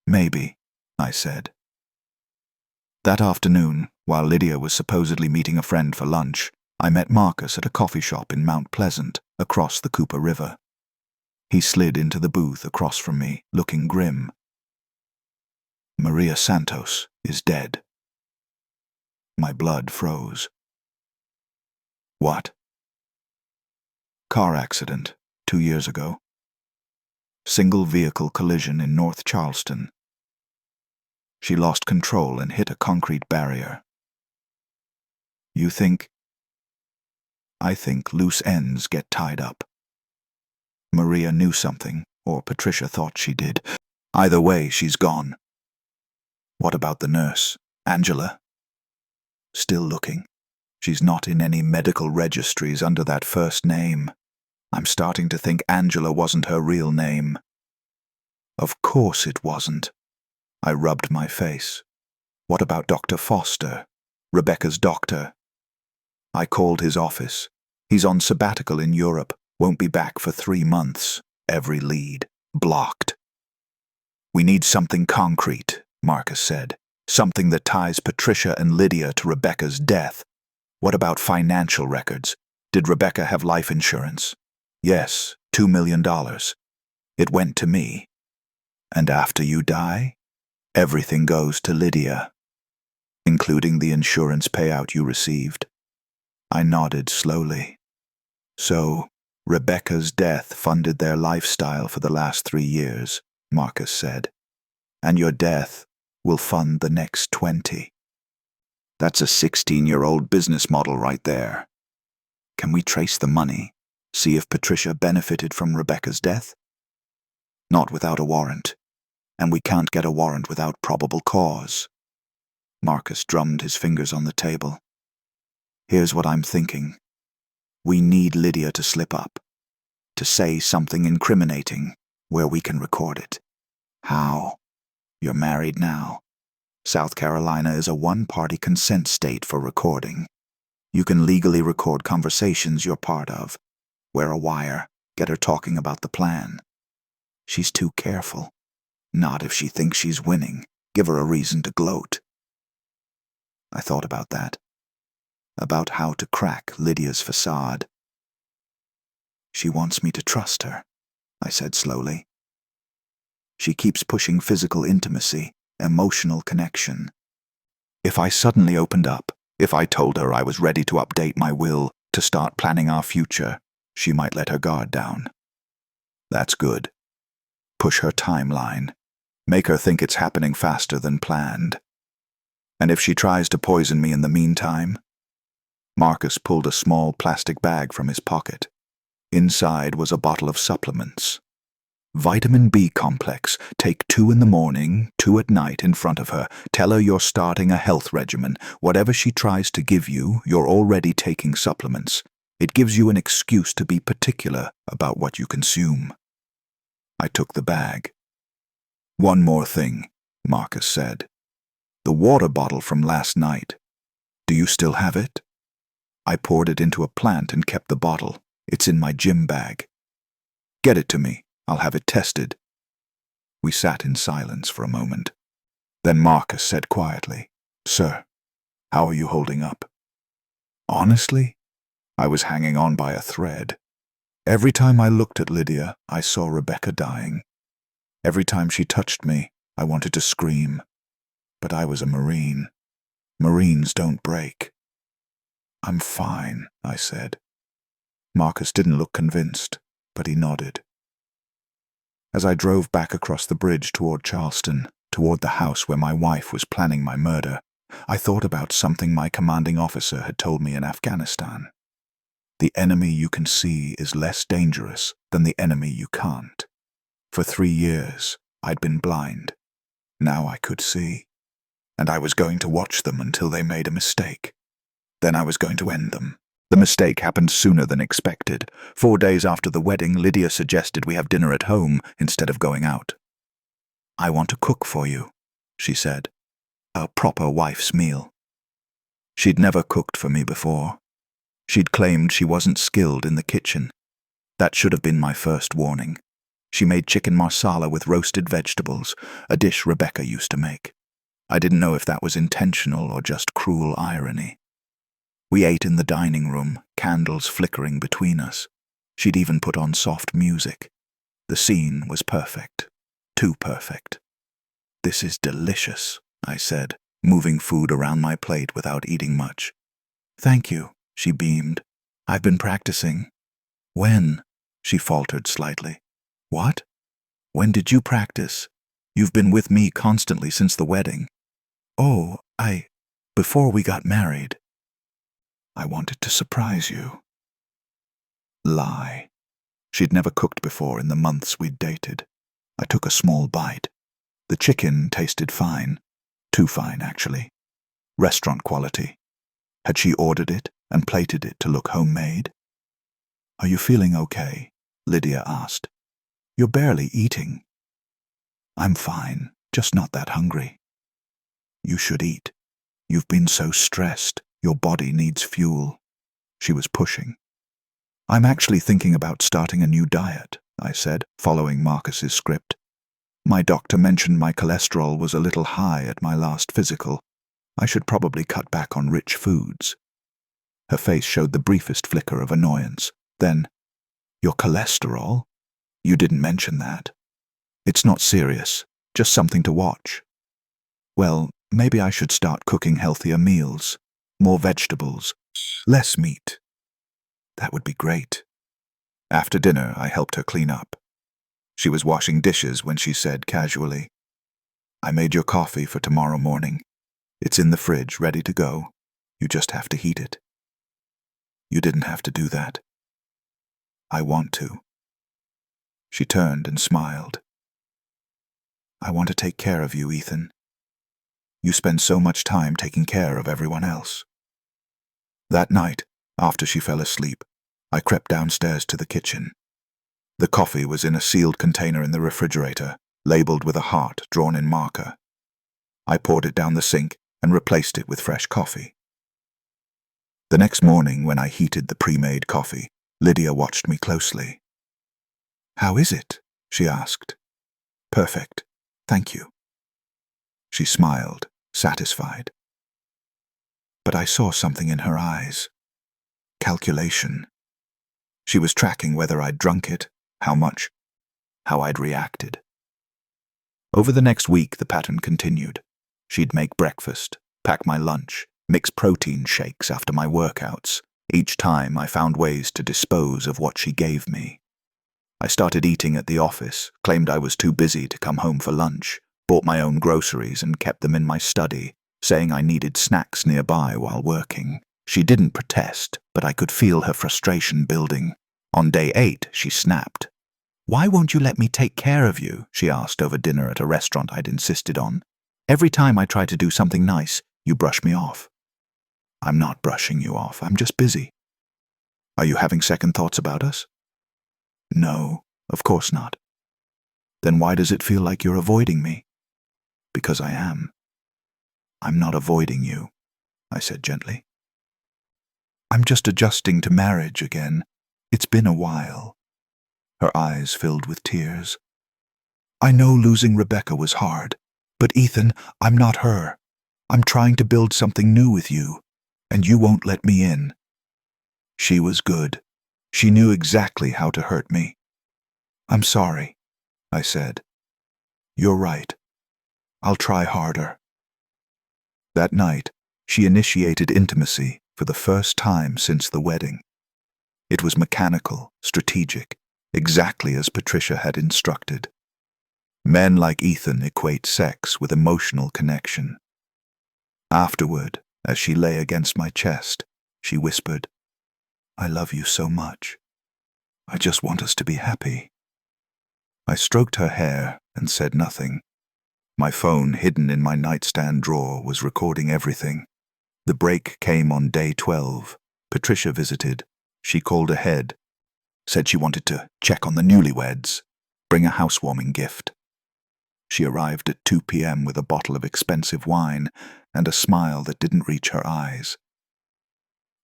"Maybe," I said. That afternoon, while Lydia was supposedly meeting a friend for lunch, I met Marcus at a coffee shop in Mount Pleasant, across the Cooper River. He slid into the booth across from me, looking grim. "Maria Santos is dead." My blood froze. "What?" "Car accident, 2 years ago. Single vehicle collision in North Charleston. She lost control and hit a concrete barrier." "You think?" "I think loose ends get tied up. Maria knew something, or Patricia thought she did. Either way, she's gone." "What about the nurse, Angela?" "Still looking. She's not in any medical registries under that first name. I'm starting to think Angela wasn't her real name." "Of course it wasn't." I rubbed my face. "What about Dr. Foster, Rebecca's doctor?" "I called his office. He's on sabbatical in Europe, won't be back for 3 months. Every lead blocked." "We need something concrete," Marcus said. "Something that ties Patricia and Lydia to Rebecca's death. What about financial records? Did Rebecca have life insurance?" "Yes, $2 million. It went to me." "And after you die, everything goes to Lydia, including the insurance payout you received?" I nodded slowly. "So, Rebecca's death funded their lifestyle for the last 3 years, Marcus said. And your death will fund the next 20. That's a 16-year-old business model right there. Can we trace the money, see if Patricia benefited from Rebecca's death?" "Not without a warrant. And we can't get a warrant without probable cause." Marcus drummed his fingers on the table. "Here's what I'm thinking. We need Lydia to slip up, to say something incriminating, where we can record it." "How?" "You're married now. South Carolina is a one-party consent state for recording. You can legally record conversations you're part of. Wear a wire, get her talking about the plan." "She's too careful." "Not if she thinks she's winning. Give her a reason to gloat." I thought about that. About how to crack Lydia's facade. "She wants me to trust her. I said slowly. She keeps pushing physical intimacy, emotional connection. If I suddenly opened up, if I told her I was ready to update my will, to start planning our future, she might let her guard down. That's good. Push her timeline. Make her think it's happening faster than planned. And if she tries to poison me in the meantime? Marcus pulled a small plastic bag from his pocket. Inside was a bottle of supplements. Vitamin B complex. Take 2 in the morning, 2 at night in front of her. Tell her you're starting a health regimen. Whatever she tries to give you, you're already taking supplements. It gives you an excuse to be particular about what you consume. I took the bag. One more thing, Marcus said. The water bottle from last night. Do you still have it? I poured it into a plant and kept the bottle. It's in my gym bag. Get it to me. I'll have it tested. We sat in silence for a moment. Then Marcus said quietly, Sir, how are you holding up? Honestly, I was hanging on by a thread. Every time I looked at Lydia, I saw Rebecca dying. Every time she touched me, I wanted to scream. But I was a Marine. Marines don't break. I'm fine, I said. Marcus didn't look convinced, but he nodded. As I drove back across the bridge toward Charleston, toward the house where my wife was planning my murder, I thought about something my commanding officer had told me in Afghanistan. The enemy you can see is less dangerous than the enemy you can't. For 3 years, I'd been blind. Now I could see. And I was going to watch them until they made a mistake. Then I was going to end them. The mistake happened sooner than expected. 4 days after the wedding, Lydia suggested we have dinner at home instead of going out. I want to cook for you, she said. A proper wife's meal. She'd never cooked for me before. She'd claimed she wasn't skilled in the kitchen. That should have been my first warning. She made chicken marsala with roasted vegetables, a dish Rebecca used to make. I didn't know if that was intentional or just cruel irony. We ate in the dining room, candles flickering between us. She'd even put on soft music. The scene was perfect. Too perfect. This is delicious, I said, moving food around my plate without eating much. Thank you, she beamed. I've been practicing. When? She faltered slightly. What? When did you practice? You've been with me constantly since the wedding. Oh, before we got married. I wanted to surprise you. Lie. She'd never cooked before in the months we'd dated. I took a small bite. The chicken tasted fine. Too fine, actually. Restaurant quality. Had she ordered it and plated it to look homemade? Are you feeling okay? Lydia asked. You're barely eating. I'm fine, just not that hungry. You should eat. You've been so stressed. Your body needs fuel. She was pushing. I'm actually thinking about starting a new diet, I said, following Marcus's script. My doctor mentioned my cholesterol was a little high at my last physical. I should probably cut back on rich foods. Her face showed the briefest flicker of annoyance. Then, your cholesterol? You didn't mention that. It's not serious, just something to watch. Well, maybe I should start cooking healthier meals. More vegetables, less meat. That would be great. After dinner, I helped her clean up. She was washing dishes when she said casually, I made your coffee for tomorrow morning. It's in the fridge, ready to go. You just have to heat it. You didn't have to do that. I want to. She turned and smiled. I want to take care of you, Ethan. You spend so much time taking care of everyone else. That night, after she fell asleep, I crept downstairs to the kitchen. The coffee was in a sealed container in the refrigerator, labeled with a heart drawn in marker. I poured it down the sink and replaced it with fresh coffee. The next morning, when I heated the pre-made coffee, Lydia watched me closely. How is it? She asked. Perfect. Thank you. She smiled, satisfied. But I saw something in her eyes. Calculation. She was tracking whether I'd drunk it, how much, how I'd reacted. Over the next week, the pattern continued. She'd make breakfast, pack my lunch, mix protein shakes after my workouts. Each time I found ways to dispose of what she gave me. I started eating at the office, claimed I was too busy to come home for lunch, bought my own groceries and kept them in my study, saying I needed snacks nearby while working. She didn't protest, but I could feel her frustration building. On day 8, she snapped. "Why won't you let me take care of you?" she asked over dinner at a restaurant I'd insisted on. "Every time I try to do something nice, you brush me off." "I'm not brushing you off, I'm just busy." "Are you having second thoughts about us?" "No, of course not." "Then why does it feel like you're avoiding me?" "Because I am." "I'm not avoiding you," I said gently. "I'm just adjusting to marriage again. It's been a while." Her eyes filled with tears. "I know losing Rebecca was hard, but Ethan, I'm not her. I'm trying to build something new with you, and you won't let me in." She was good. She knew exactly how to hurt me. "I'm sorry," I said. "You're right. I'll try harder." That night, she initiated intimacy for the first time since the wedding. It was mechanical, strategic, exactly as Patricia had instructed. Men like Ethan equate sex with emotional connection. Afterward, as she lay against my chest, she whispered, "I love you so much. I just want us to be happy." I stroked her hair and said nothing. My phone, hidden in my nightstand drawer, was recording everything. The break came on day 12. Patricia visited. She called ahead, said she wanted to check on the newlyweds, bring a housewarming gift. She arrived at 2 p.m. with a bottle of expensive wine and a smile that didn't reach her eyes.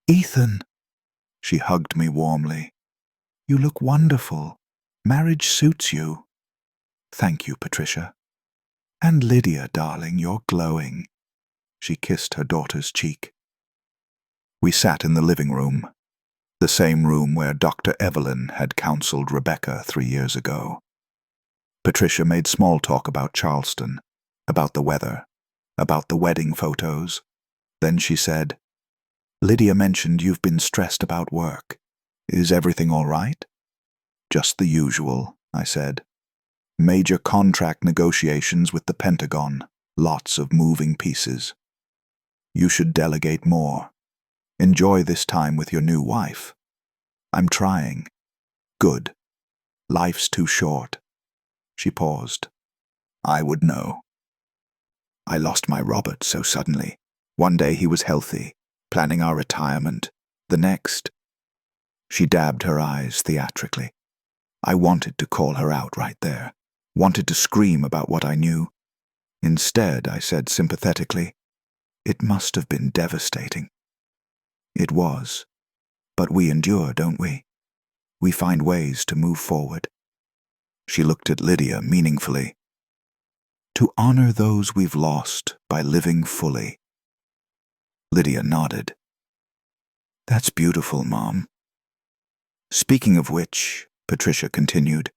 "Ethan," she hugged me warmly. "You look wonderful. Marriage suits you." "Thank you, Patricia." "And Lydia, darling, you're glowing." She kissed her daughter's cheek. We sat in the living room, the same room where Dr. Evelyn had counseled Rebecca 3 years ago. Patricia made small talk about Charleston, about the weather, about the wedding photos. Then she said, "Lydia mentioned you've been stressed about work. Is everything all right?" "Just the usual," I said. "Major contract negotiations with the Pentagon, lots of moving pieces." "You should delegate more. Enjoy this time with your new wife." "I'm trying." "Good. Life's too short." She paused. "I would know. I lost my Robert so suddenly. One day he was healthy, planning our retirement. The next—" She dabbed her eyes theatrically. I wanted to call her out right there, wanted to scream about what I knew. Instead, I said sympathetically, "It must have been devastating." "It was. But we endure, don't we? We find ways to move forward." She looked at Lydia meaningfully. "To honor those we've lost by living fully." Lydia nodded. "That's beautiful, Mom." "Speaking of which," Patricia continued,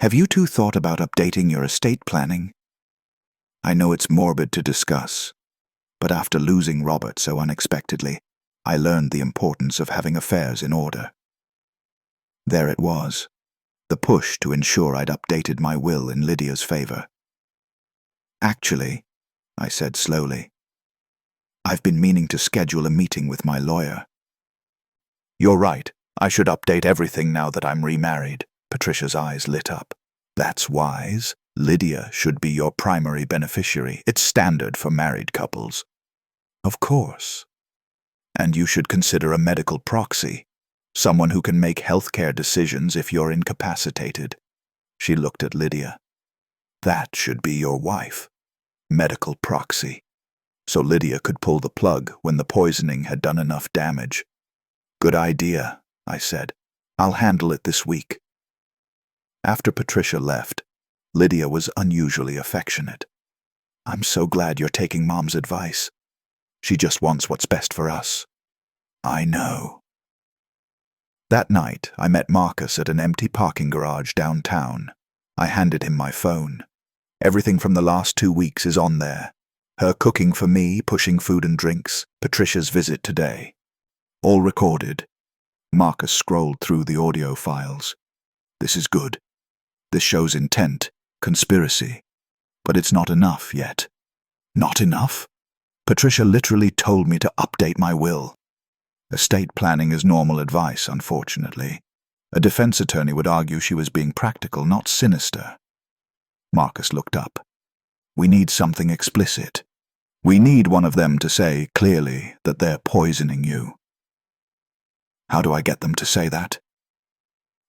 "have you two thought about updating your estate planning? I know it's morbid to discuss, but after losing Robert so unexpectedly, I learned the importance of having affairs in order." There it was, the push to ensure I'd updated my will in Lydia's favor. "Actually," I said slowly, "I've been meaning to schedule a meeting with my lawyer." "You're right. I should update everything now that I'm remarried." Patricia's eyes lit up. "That's wise. Lydia should be your primary beneficiary. It's standard for married couples." "Of course." "And you should consider a medical proxy, someone who can make healthcare decisions if you're incapacitated." She looked at Lydia. "That should be your wife. Medical proxy. So Lydia could pull the plug when the poisoning had done enough damage." "Good idea," I said. "I'll handle it this week." After Patricia left, Lydia was unusually affectionate. "I'm so glad you're taking Mom's advice. She just wants what's best for us." "I know." That night, I met Marcus at an empty parking garage downtown. I handed him my phone. Everything from the last 2 weeks is on there. Her cooking for me, pushing food and drinks, Patricia's visit today. All recorded. Marcus scrolled through the audio files. This is good. This shows intent, conspiracy. But it's not enough yet. Not enough? Patricia literally told me to update my will. Estate planning is normal advice, unfortunately. A defense attorney would argue she was being practical, not sinister. Marcus looked up. We need something explicit. We need one of them to say clearly that they're poisoning you. How do I get them to say that?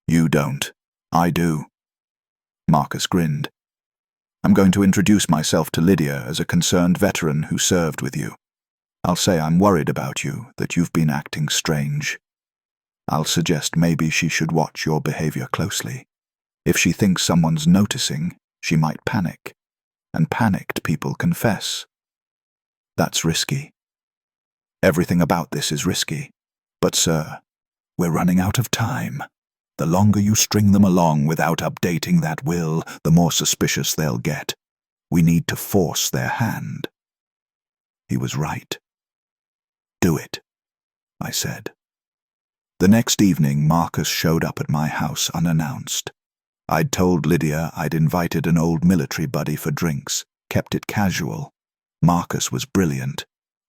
You don't. I do. Marcus grinned. I'm going to introduce myself to Lydia as a concerned veteran who served with you. I'll say I'm worried about you, that you've been acting strange. I'll suggest maybe she should watch your behavior closely. If she thinks someone's noticing, she might panic. And panicked people confess. That's risky. Everything about this is risky. But, sir, we're running out of time. The longer you string them along without updating that will, the more suspicious they'll get. We need to force their hand. He was right. Do it, I said. The next evening, Marcus showed up at my house unannounced. I'd told Lydia I'd invited an old military buddy for drinks, kept it casual. Marcus was brilliant.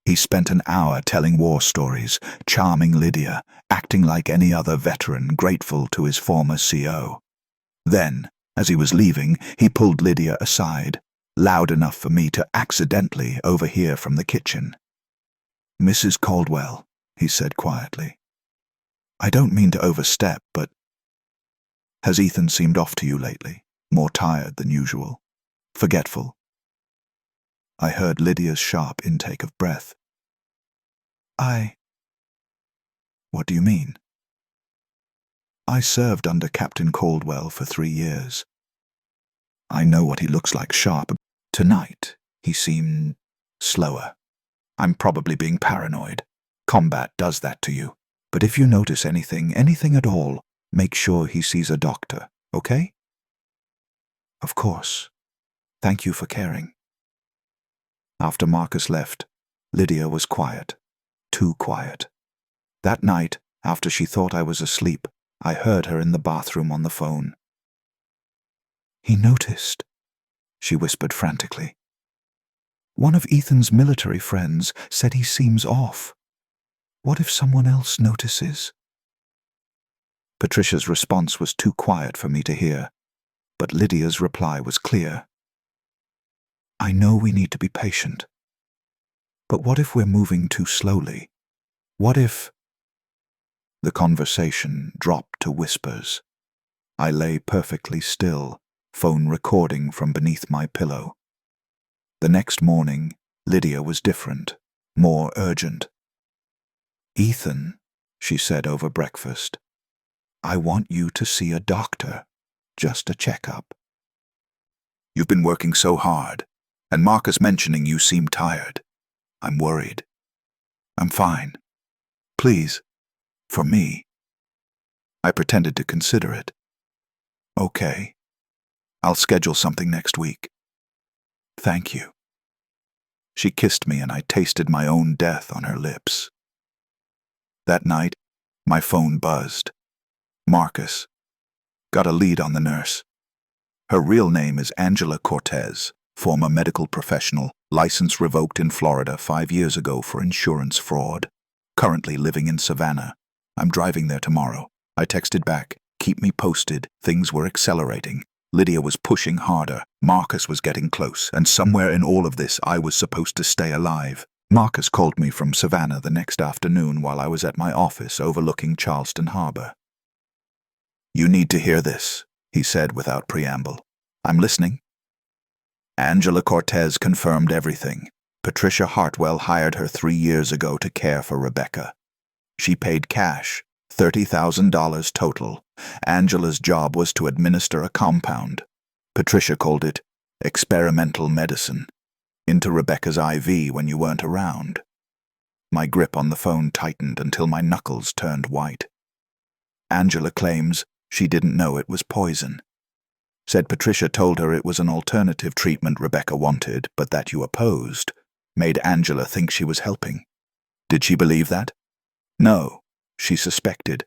He spent an hour telling war stories, charming Lydia, acting like any other veteran grateful to his former CO. Then, as he was leaving, he pulled Lydia aside, loud enough for me to accidentally overhear from the kitchen. Mrs. Caldwell, he said quietly. I don't mean to overstep, but has Ethan seemed off to you lately? More tired than usual? Forgetful? I heard Lydia's sharp intake of breath. What do you mean? I served under Captain Caldwell for 3 years. I know what he looks like sharp. Tonight, he seemed slower. I'm probably being paranoid. Combat does that to you. But if you notice anything at all, make sure he sees a doctor, okay? Of course. Thank you for caring. After Marcus left, Lydia was quiet. Too quiet. That night, after she thought I was asleep, I heard her in the bathroom on the phone. He noticed, she whispered frantically. One of Ethan's military friends said he seems off. What if someone else notices? Patricia's response was too quiet for me to hear, but Lydia's reply was clear. I know we need to be patient. But what if we're moving too slowly? What if... The conversation dropped to whispers. I lay perfectly still, phone recording from beneath my pillow. The next morning, Lydia was different, more urgent. Ethan, she said over breakfast, I want you to see a doctor, just a checkup. You've been working so hard, and Marcus mentioning you seem tired. I'm worried. I'm fine. Please, for me. I pretended to consider it. Okay. I'll schedule something next week. Thank you. She kissed me and I tasted my own death on her lips. That night, my phone buzzed. Marcus. Got a lead on the nurse. Her real name is Angela Cortez, former medical professional, license revoked in Florida 5 years ago for insurance fraud. Currently living in Savannah. I'm driving there tomorrow. I texted back, keep me posted, things were accelerating. Lydia was pushing harder, Marcus was getting close, and somewhere in all of this I was supposed to stay alive. Marcus called me from Savannah the next afternoon while I was at my office overlooking Charleston Harbor. You need to hear this, he said without preamble. I'm listening. Angela Cortez confirmed everything. Patricia Hartwell hired her 3 years ago to care for Rebecca. She paid cash, $30,000 total. Angela's job was to administer a compound. Patricia called it experimental medicine. Into Rebecca's IV when you weren't around. My grip on the phone tightened until my knuckles turned white. Angela claims she didn't know it was poison. Said Patricia told her it was an alternative treatment Rebecca wanted, but that you opposed. Made Angela think she was helping. Did she believe that? No, she suspected.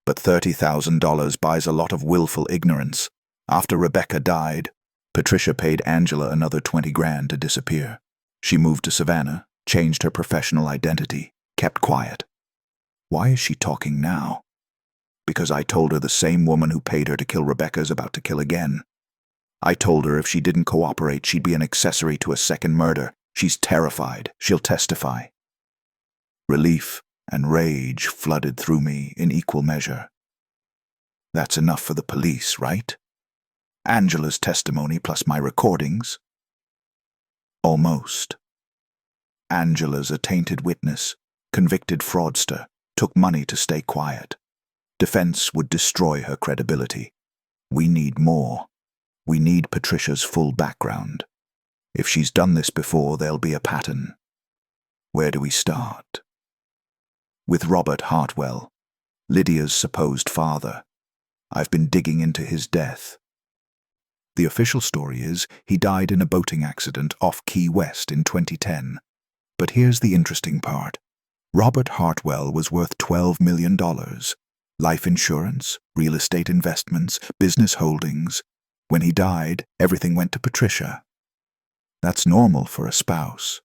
But $30,000 buys a lot of willful ignorance. After Rebecca died, Patricia paid Angela another 20 grand to disappear. She moved to Savannah, changed her professional identity, kept quiet. Why is she talking now? Because I told her the same woman who paid her to kill Rebecca is about to kill again. I told her if she didn't cooperate, she'd be an accessory to a second murder. She's terrified. She'll testify. Relief and rage flooded through me in equal measure. That's enough for the police, right? Angela's testimony plus my recordings? Almost. Angela's a tainted witness, convicted fraudster, took money to stay quiet. Defense would destroy her credibility. We need more. We need Patricia's full background. If she's done this before, there'll be a pattern. Where do we start? With Robert Hartwell, Lydia's supposed father. I've been digging into his death. The official story is he died in a boating accident off Key West in 2010. But here's the interesting part. Robert Hartwell was worth $12 million. Life insurance, real estate investments, business holdings. When he died, everything went to Patricia. That's normal for a spouse.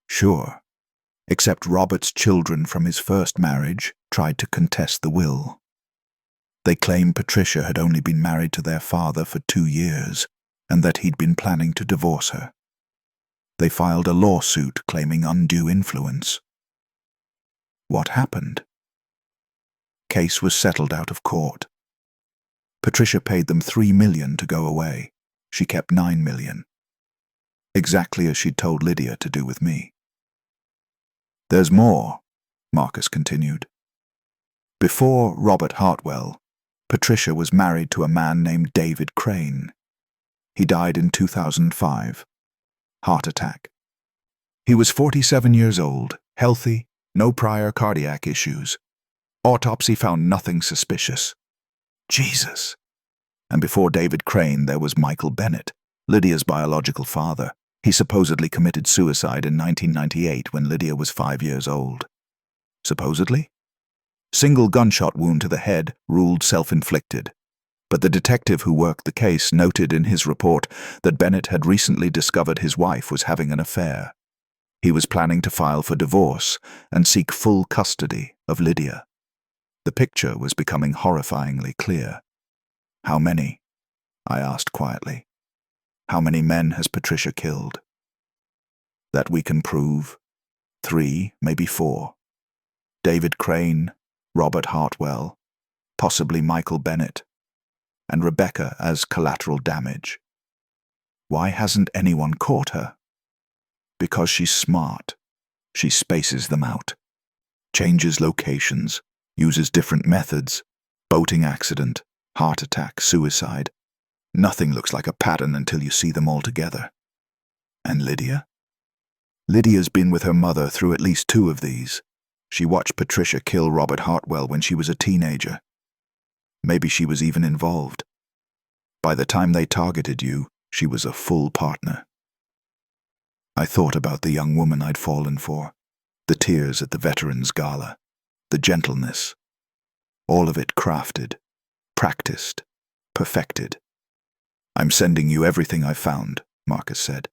Sure. Except Robert's children from his first marriage tried to contest the will. They claim Patricia had only been married to their father for 2 years, and that he'd been planning to divorce her. They filed a lawsuit claiming undue influence. What happened? Case was settled out of court. Patricia paid them $3 million to go away. She kept $9 million. Exactly as she'd told Lydia to do with me. There's more, Marcus continued. Before Robert Hartwell, Patricia was married to a man named David Crane. He died in 2005. Heart attack. He was 47 years old, healthy, no prior cardiac issues. Autopsy found nothing suspicious. Jesus. And before David Crane, there was Michael Bennett, Lydia's biological father. He supposedly committed suicide in 1998 when Lydia was 5 years old. Supposedly? Single gunshot wound to the head, ruled self-inflicted. But the detective who worked the case noted in his report that Bennett had recently discovered his wife was having an affair. He was planning to file for divorce and seek full custody of Lydia. The picture was becoming horrifyingly clear. How many? I asked quietly. How many men has Patricia killed? That we can prove. 3, maybe 4. David Crane, Robert Hartwell, possibly Michael Bennett, and Rebecca as collateral damage. Why hasn't anyone caught her? Because she's smart. She spaces them out. Changes locations. Uses different methods. Boating accident. Heart attack. Suicide. Nothing looks like a pattern until you see them all together. And Lydia? Lydia's been with her mother through at least 2 of these. She watched Patricia kill Robert Hartwell when she was a teenager. Maybe she was even involved. By the time they targeted you, she was a full partner. I thought about the young woman I'd fallen for, the tears at the Veterans Gala, the gentleness. All of it crafted, practiced, perfected. I'm sending you everything I found, Marcus said.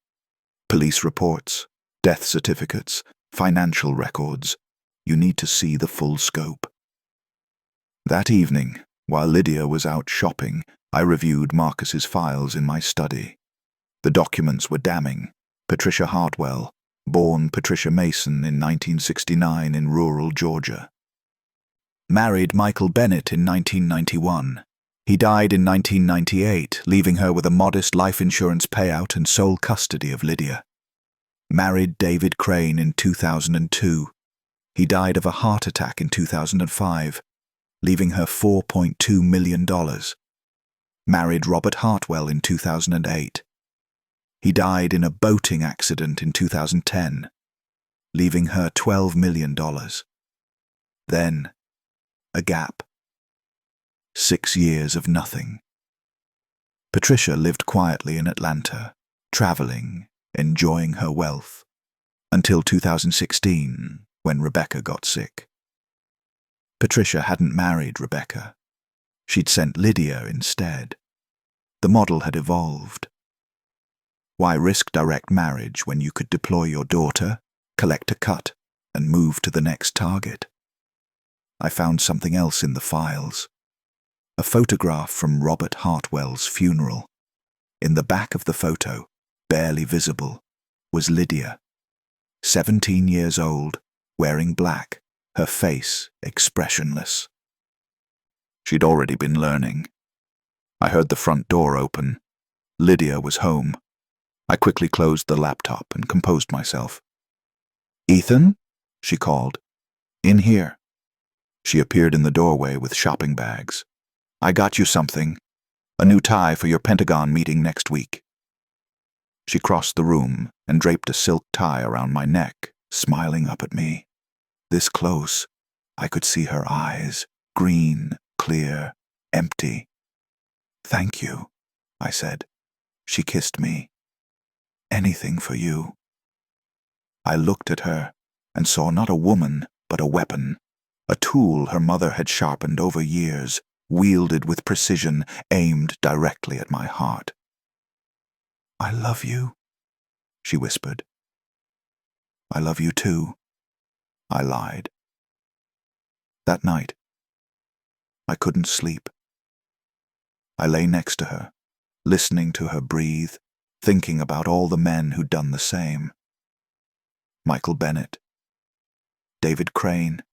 Police reports, death certificates, financial records. You need to see the full scope. That evening, while Lydia was out shopping, I reviewed Marcus's files in my study. The documents were damning. Patricia Hartwell, born Patricia Mason in 1969 in rural Georgia. Married Michael Bennett in 1991. He died in 1998, leaving her with a modest life insurance payout and sole custody of Lydia. Married David Crane in 2002. He died of a heart attack in 2005, leaving her $4.2 million. Married Robert Hartwell in 2008. He died in a boating accident in 2010, leaving her $12 million. Then, a gap. 6 years of nothing. Patricia lived quietly in Atlanta, traveling, enjoying her wealth, until 2016, when Rebecca got sick. Patricia hadn't married Rebecca. She'd sent Lydia instead. The model had evolved. Why risk direct marriage when you could deploy your daughter, collect a cut, and move to the next target? I found something else in the files. A photograph from Robert Hartwell's funeral. In the back of the photo, barely visible, was Lydia, 17 years old, wearing black, her face expressionless. She'd already been learning. I heard the front door open. Lydia was home. I quickly closed the laptop and composed myself. "Ethan?" she called. "In here." She appeared in the doorway with shopping bags. "I got you something. A new tie for your Pentagon meeting next week." She crossed the room and draped a silk tie around my neck, smiling up at me. This close, I could see her eyes, green, clear, empty. "Thank you," I said. She kissed me. "Anything for you." I looked at her and saw not a woman, but a weapon, a tool her mother had sharpened over years, wielded with precision, aimed directly at my heart. "I love you," she whispered. "I love you too," I lied. That night, I couldn't sleep. I lay next to her, listening to her breathe, thinking about all the men who'd done the same. Michael Bennett, David Crane,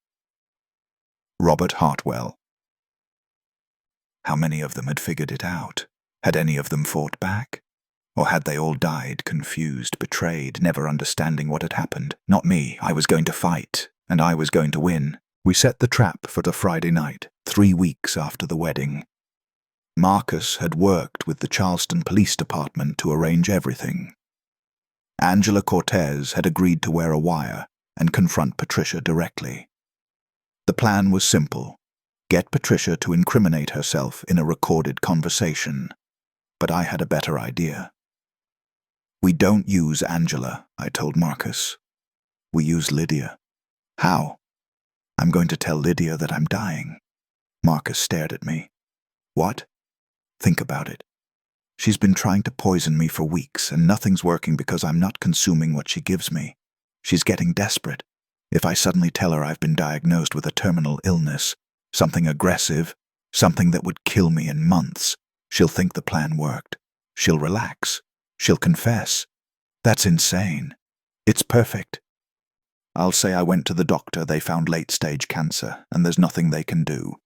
Robert Hartwell. How many of them had figured it out? Had any of them fought back? Or had they all died, confused, betrayed, never understanding what had happened? Not me. I was going to fight, and I was going to win. We set the trap for the Friday night, 3 weeks after the wedding. Marcus had worked with the Charleston Police Department to arrange everything. Angela Cortez had agreed to wear a wire and confront Patricia directly. The plan was simple: get Patricia to incriminate herself in a recorded conversation. But I had a better idea. "We don't use Angela," I told Marcus. "We use Lydia." "How?" "I'm going to tell Lydia that I'm dying." Marcus stared at me. "What?" "Think about it. She's been trying to poison me for weeks, and nothing's working because I'm not consuming what she gives me. She's getting desperate. If I suddenly tell her I've been diagnosed with a terminal illness, something aggressive, something that would kill me in months, she'll think the plan worked. She'll relax. She'll confess. That's insane. It's perfect. I'll say I went to the doctor, they found late-stage cancer, and there's nothing they can do.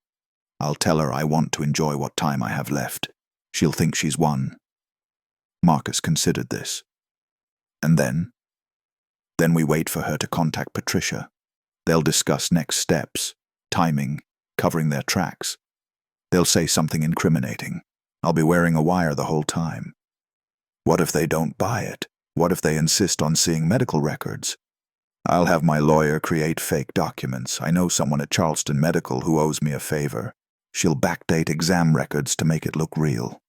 I'll tell her I want to enjoy what time I have left. She'll think she's won." Marcus considered this. "And then?" "Then we wait for her to contact Patricia. They'll discuss next steps, timing, covering their tracks. They'll say something incriminating. I'll be wearing a wire the whole time. What if they don't buy it? What if they insist on seeing medical records? I'll have my lawyer create fake documents. I know someone at Charleston Medical who owes me a favor. She'll backdate exam records to make it look real."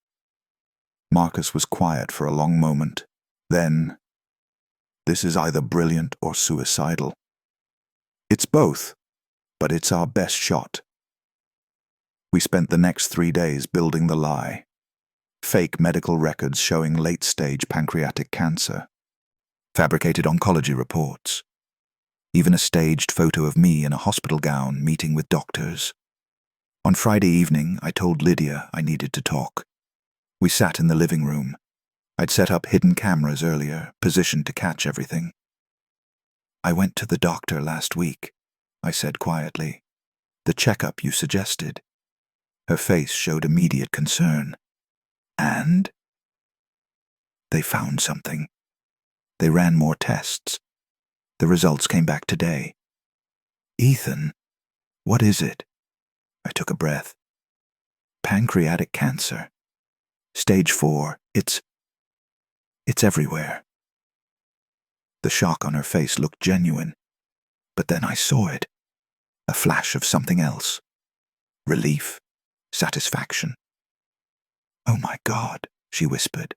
Marcus was quiet for a long moment. Then, "This is either brilliant or suicidal." "It's both, but it's our best shot." We spent the next 3 days building the lie. Fake medical records showing late-stage pancreatic cancer. Fabricated oncology reports. Even a staged photo of me in a hospital gown meeting with doctors. On Friday evening, I told Lydia I needed to talk. We sat in the living room. I'd set up hidden cameras earlier, positioned to catch everything. "I went to the doctor last week," I said quietly. "The checkup you suggested." Her face showed immediate concern. "And?" "They found something. They ran more tests. The results came back today." "Ethan, what is it?" I took a breath. "Pancreatic cancer. Stage 4. It's everywhere." The shock on her face looked genuine. But then I saw it. A flash of something else. Relief. Satisfaction. "Oh my God," she whispered.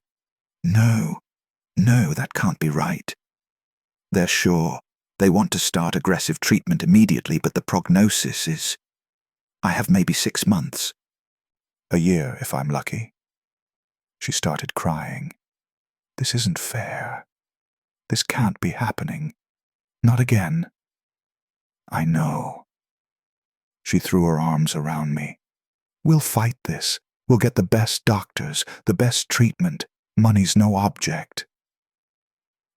No, that can't be right. They're sure. They want to start aggressive treatment immediately, but the prognosis is... I have maybe 6 months. A year, if I'm lucky. She started crying. This isn't fair. This can't be happening. Not again. I know. She threw her arms around me. We'll fight this. We'll get the best doctors, the best treatment. Money's no object.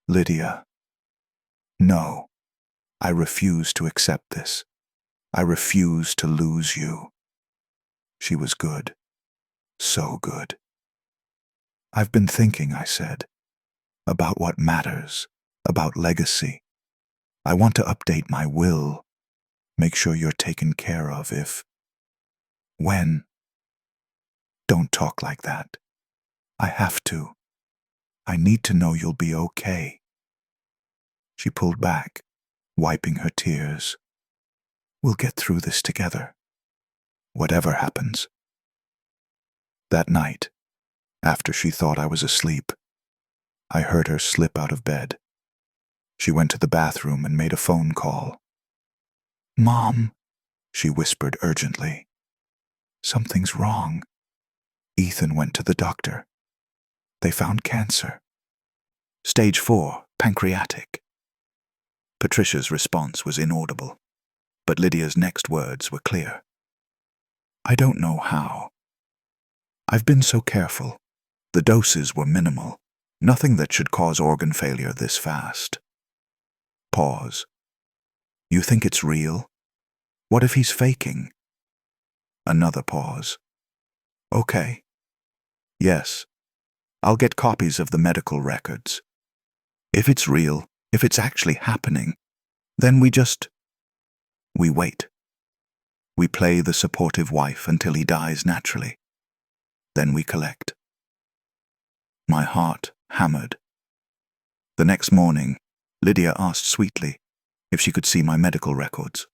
Lydia. No. I refuse to accept this. I refuse to lose you. She was good. So good. I've been thinking, I said, about what matters, about legacy. I want to update my will, make sure you're taken care of if... When? Don't talk like that. I have to. I need to know you'll be okay. She pulled back, wiping her tears. We'll get through this together, whatever happens. That night, after she thought I was asleep, I heard her slip out of bed. She went to the bathroom and made a phone call. Mom, she whispered urgently. Something's wrong. Ethan went to the doctor. They found cancer. Stage 4, pancreatic. Patricia's response was inaudible, but Lydia's next words were clear. I don't know how. I've been so careful. The doses were minimal, nothing that should cause organ failure this fast. Pause. You think it's real? What if he's faking? Another pause. Okay. Yes. I'll get copies of the medical records. If it's real, if it's actually happening, then we wait. We play the supportive wife until he dies naturally. Then we collect. My heart hammered. The next morning, Lydia asked sweetly if she could see my medical records.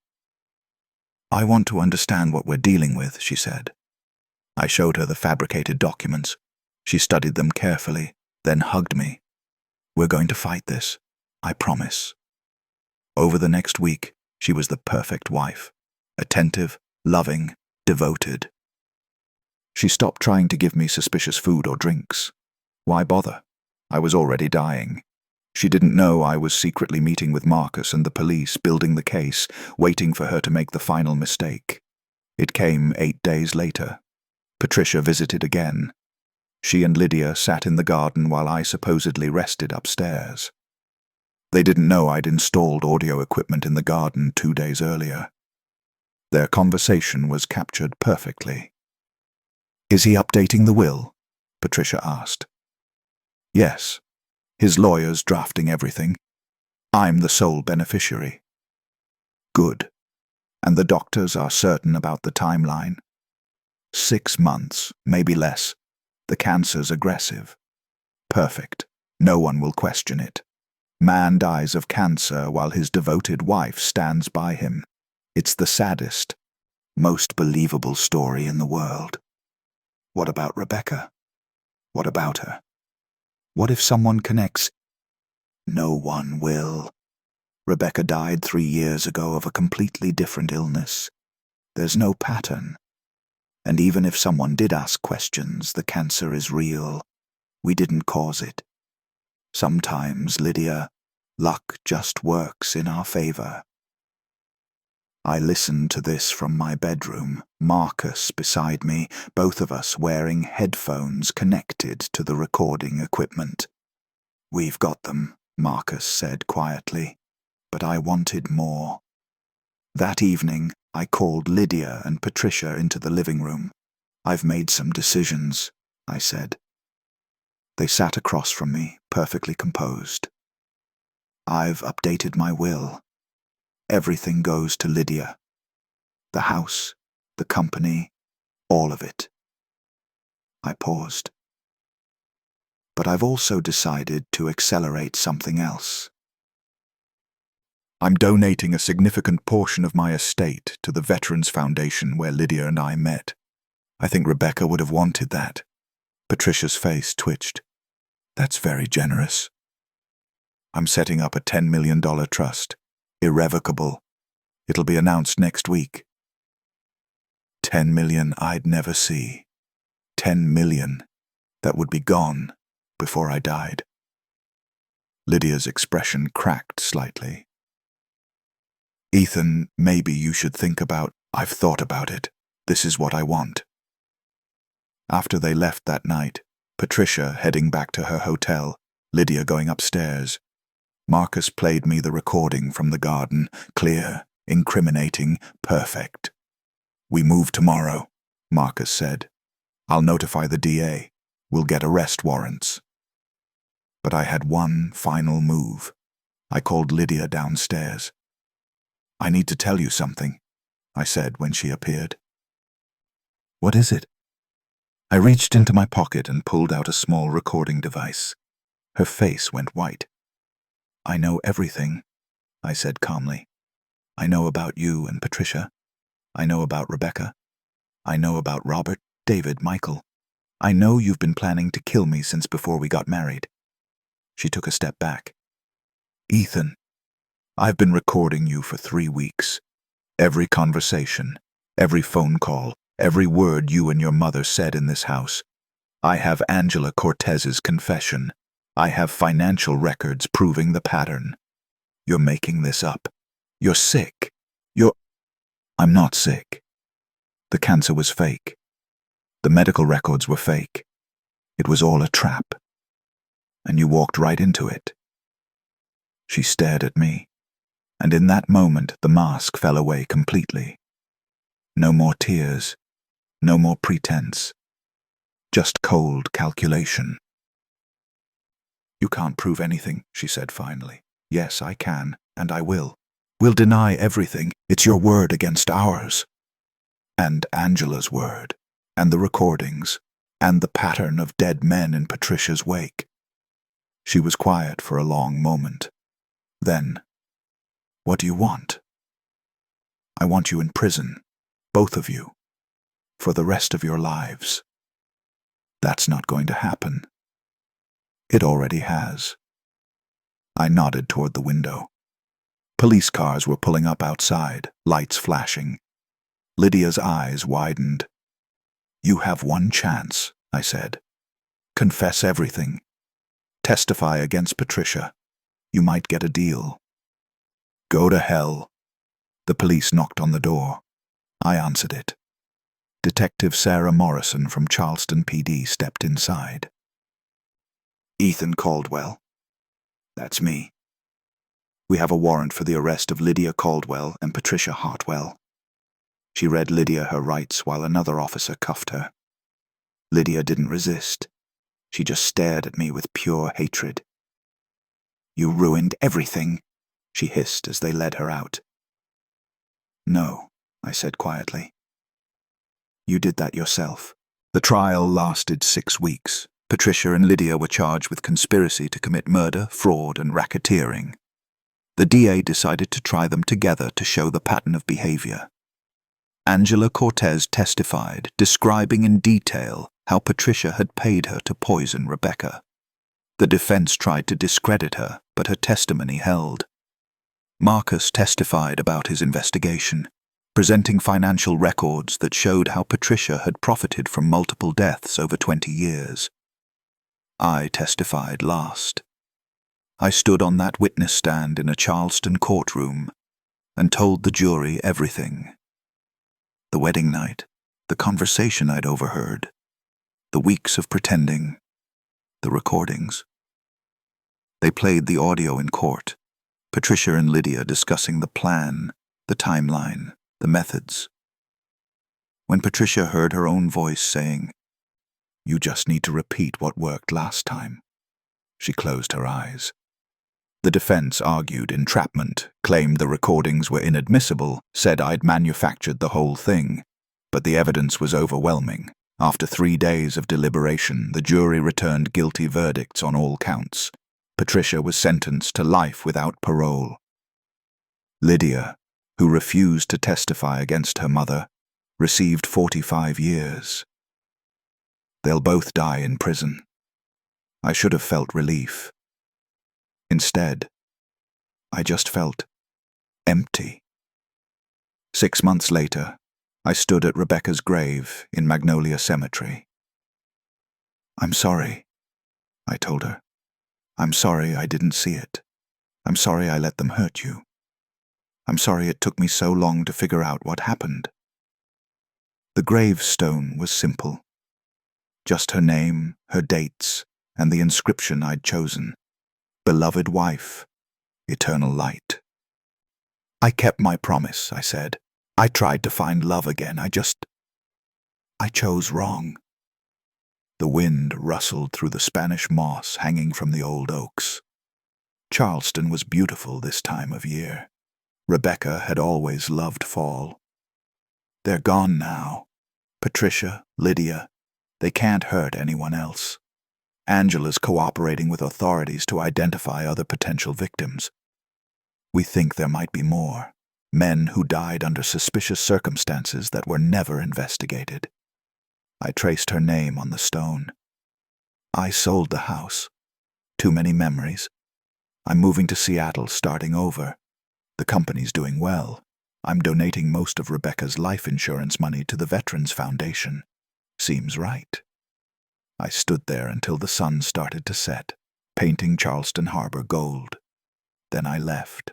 I want to understand what we're dealing with, she said. I showed her the fabricated documents. She studied them carefully, then hugged me. We're going to fight this, I promise. Over the next week, she was the perfect wife. Attentive, loving, devoted. She stopped trying to give me suspicious food or drinks. Why bother? I was already dying. She didn't know I was secretly meeting with Marcus and the police, building the case, waiting for her to make the final mistake. It came 8 days later. Patricia visited again. She and Lydia sat in the garden while I supposedly rested upstairs. They didn't know I'd installed audio equipment in the garden 2 days earlier. Their conversation was captured perfectly. Is he updating the will? Patricia asked. Yes. His lawyer's drafting everything. I'm the sole beneficiary. Good. And the doctors are certain about the timeline? 6 months, maybe less. The cancer's aggressive. Perfect. No one will question it. Man dies of cancer while his devoted wife stands by him. It's the saddest, most believable story in the world. What about Rebecca? What about her? What if someone connects? No one will. Rebecca died 3 years ago of a completely different illness. There's no pattern. And even if someone did ask questions, the cancer is real. We didn't cause it. Sometimes, Lydia, luck just works in our favor. I listened to this from my bedroom, Marcus beside me, both of us wearing headphones connected to the recording equipment. We've got them, Marcus said quietly, but I wanted more. That evening, I called Lydia and Patricia into the living room. I've made some decisions, I said. They sat across from me, perfectly composed. I've updated my will. Everything goes to Lydia. The house, the company, all of it. I paused. But I've also decided to accelerate something else. I'm donating a significant portion of my estate to the Veterans Foundation where Lydia and I met. I think Rebecca would have wanted that. Patricia's face twitched. That's very generous. I'm setting up a $10 million trust. Irrevocable. It'll be announced next week. 10 million I'd never see. 10 million that would be gone before I died. Lydia's expression cracked slightly. Ethan, maybe you should think about, I've thought about it. This is what I want. After they left that night, Patricia heading back to her hotel, Lydia going upstairs, Marcus played me the recording from the garden, clear, incriminating, perfect. We move tomorrow, Marcus said. I'll notify the DA. We'll get arrest warrants. But I had one final move. I called Lydia downstairs. I need to tell you something, I said when she appeared. What is it? I reached into my pocket and pulled out a small recording device. Her face went white. I know everything, I said calmly. I know about you and Patricia. I know about Rebecca. I know about Robert, David, Michael. I know you've been planning to kill me since before we got married. She took a step back. Ethan, I've been recording you for 3 weeks. Every conversation, every phone call, every word you and your mother said in this house. I have Angela Cortez's confession. I have financial records proving the pattern. You're making this up. You're sick. I'm not sick. The cancer was fake. The medical records were fake. It was all a trap. And you walked right into it. She stared at me, and in that moment the mask fell away completely. No more tears. No more pretense. Just cold calculation. You can't prove anything, she said finally. Yes, I can, and I will. We'll deny everything. It's your word against ours. And Angela's word, and the recordings, and the pattern of dead men in Patricia's wake. She was quiet for a long moment. Then, what do you want? I want you in prison, both of you, for the rest of your lives. That's not going to happen. It already has. I nodded toward the window. Police cars were pulling up outside, lights flashing. Lydia's eyes widened. You have one chance, I said. Confess everything. Testify against Patricia. You might get a deal. Go to hell. The police knocked on the door. I answered it. Detective Sarah Morrison from Charleston PD stepped inside. Ethan Caldwell. That's me. We have a warrant for the arrest of Lydia Caldwell and Patricia Hartwell. She read Lydia her rights while another officer cuffed her. Lydia didn't resist. She just stared at me with pure hatred. You ruined everything, she hissed as they led her out. No, I said quietly. You did that yourself. The trial lasted 6 weeks. Patricia and Lydia were charged with conspiracy to commit murder, fraud, and racketeering. The DA decided to try them together to show the pattern of behavior. Angela Cortez testified, describing in detail how Patricia had paid her to poison Rebecca. The defense tried to discredit her, but her testimony held. Marcus testified about his investigation, presenting financial records that showed how Patricia had profited from multiple deaths over 20 years. I testified last. I stood on that witness stand in a Charleston courtroom and told the jury everything. The wedding night, the conversation I'd overheard, the weeks of pretending, the recordings. They played the audio in court, Patricia and Lydia discussing the plan, the timeline, the methods. When Patricia heard her own voice saying, "You just need to repeat what worked last time," she closed her eyes. The defense argued entrapment, claimed the recordings were inadmissible, said I'd manufactured the whole thing. But the evidence was overwhelming. After 3 days of deliberation, the jury returned guilty verdicts on all counts. Patricia was sentenced to life without parole. Lydia, who refused to testify against her mother, received 45 years. They'll both die in prison. I should have felt relief. Instead, I just felt empty. 6 months later, I stood at Rebecca's grave in Magnolia Cemetery. "I'm sorry," I told her. "I'm sorry I didn't see it. I'm sorry I let them hurt you. I'm sorry it took me so long to figure out what happened." The gravestone was simple. Just her name, her dates, and the inscription I'd chosen. "Beloved wife, eternal light." "I kept my promise," I said. "I tried to find love again. I chose wrong." The wind rustled through the Spanish moss hanging from the old oaks. Charleston was beautiful this time of year. Rebecca had always loved fall. They're gone now. Patricia, Lydia, they can't hurt anyone else. Angela's cooperating with authorities to identify other potential victims. We think there might be more. Men who died under suspicious circumstances that were never investigated. I traced her name on the stone. I sold the house. Too many memories. I'm moving to Seattle, starting over. The company's doing well. I'm donating most of Rebecca's life insurance money to the Veterans Foundation. Seems right. I stood there until the sun started to set, painting Charleston Harbor gold. Then I left.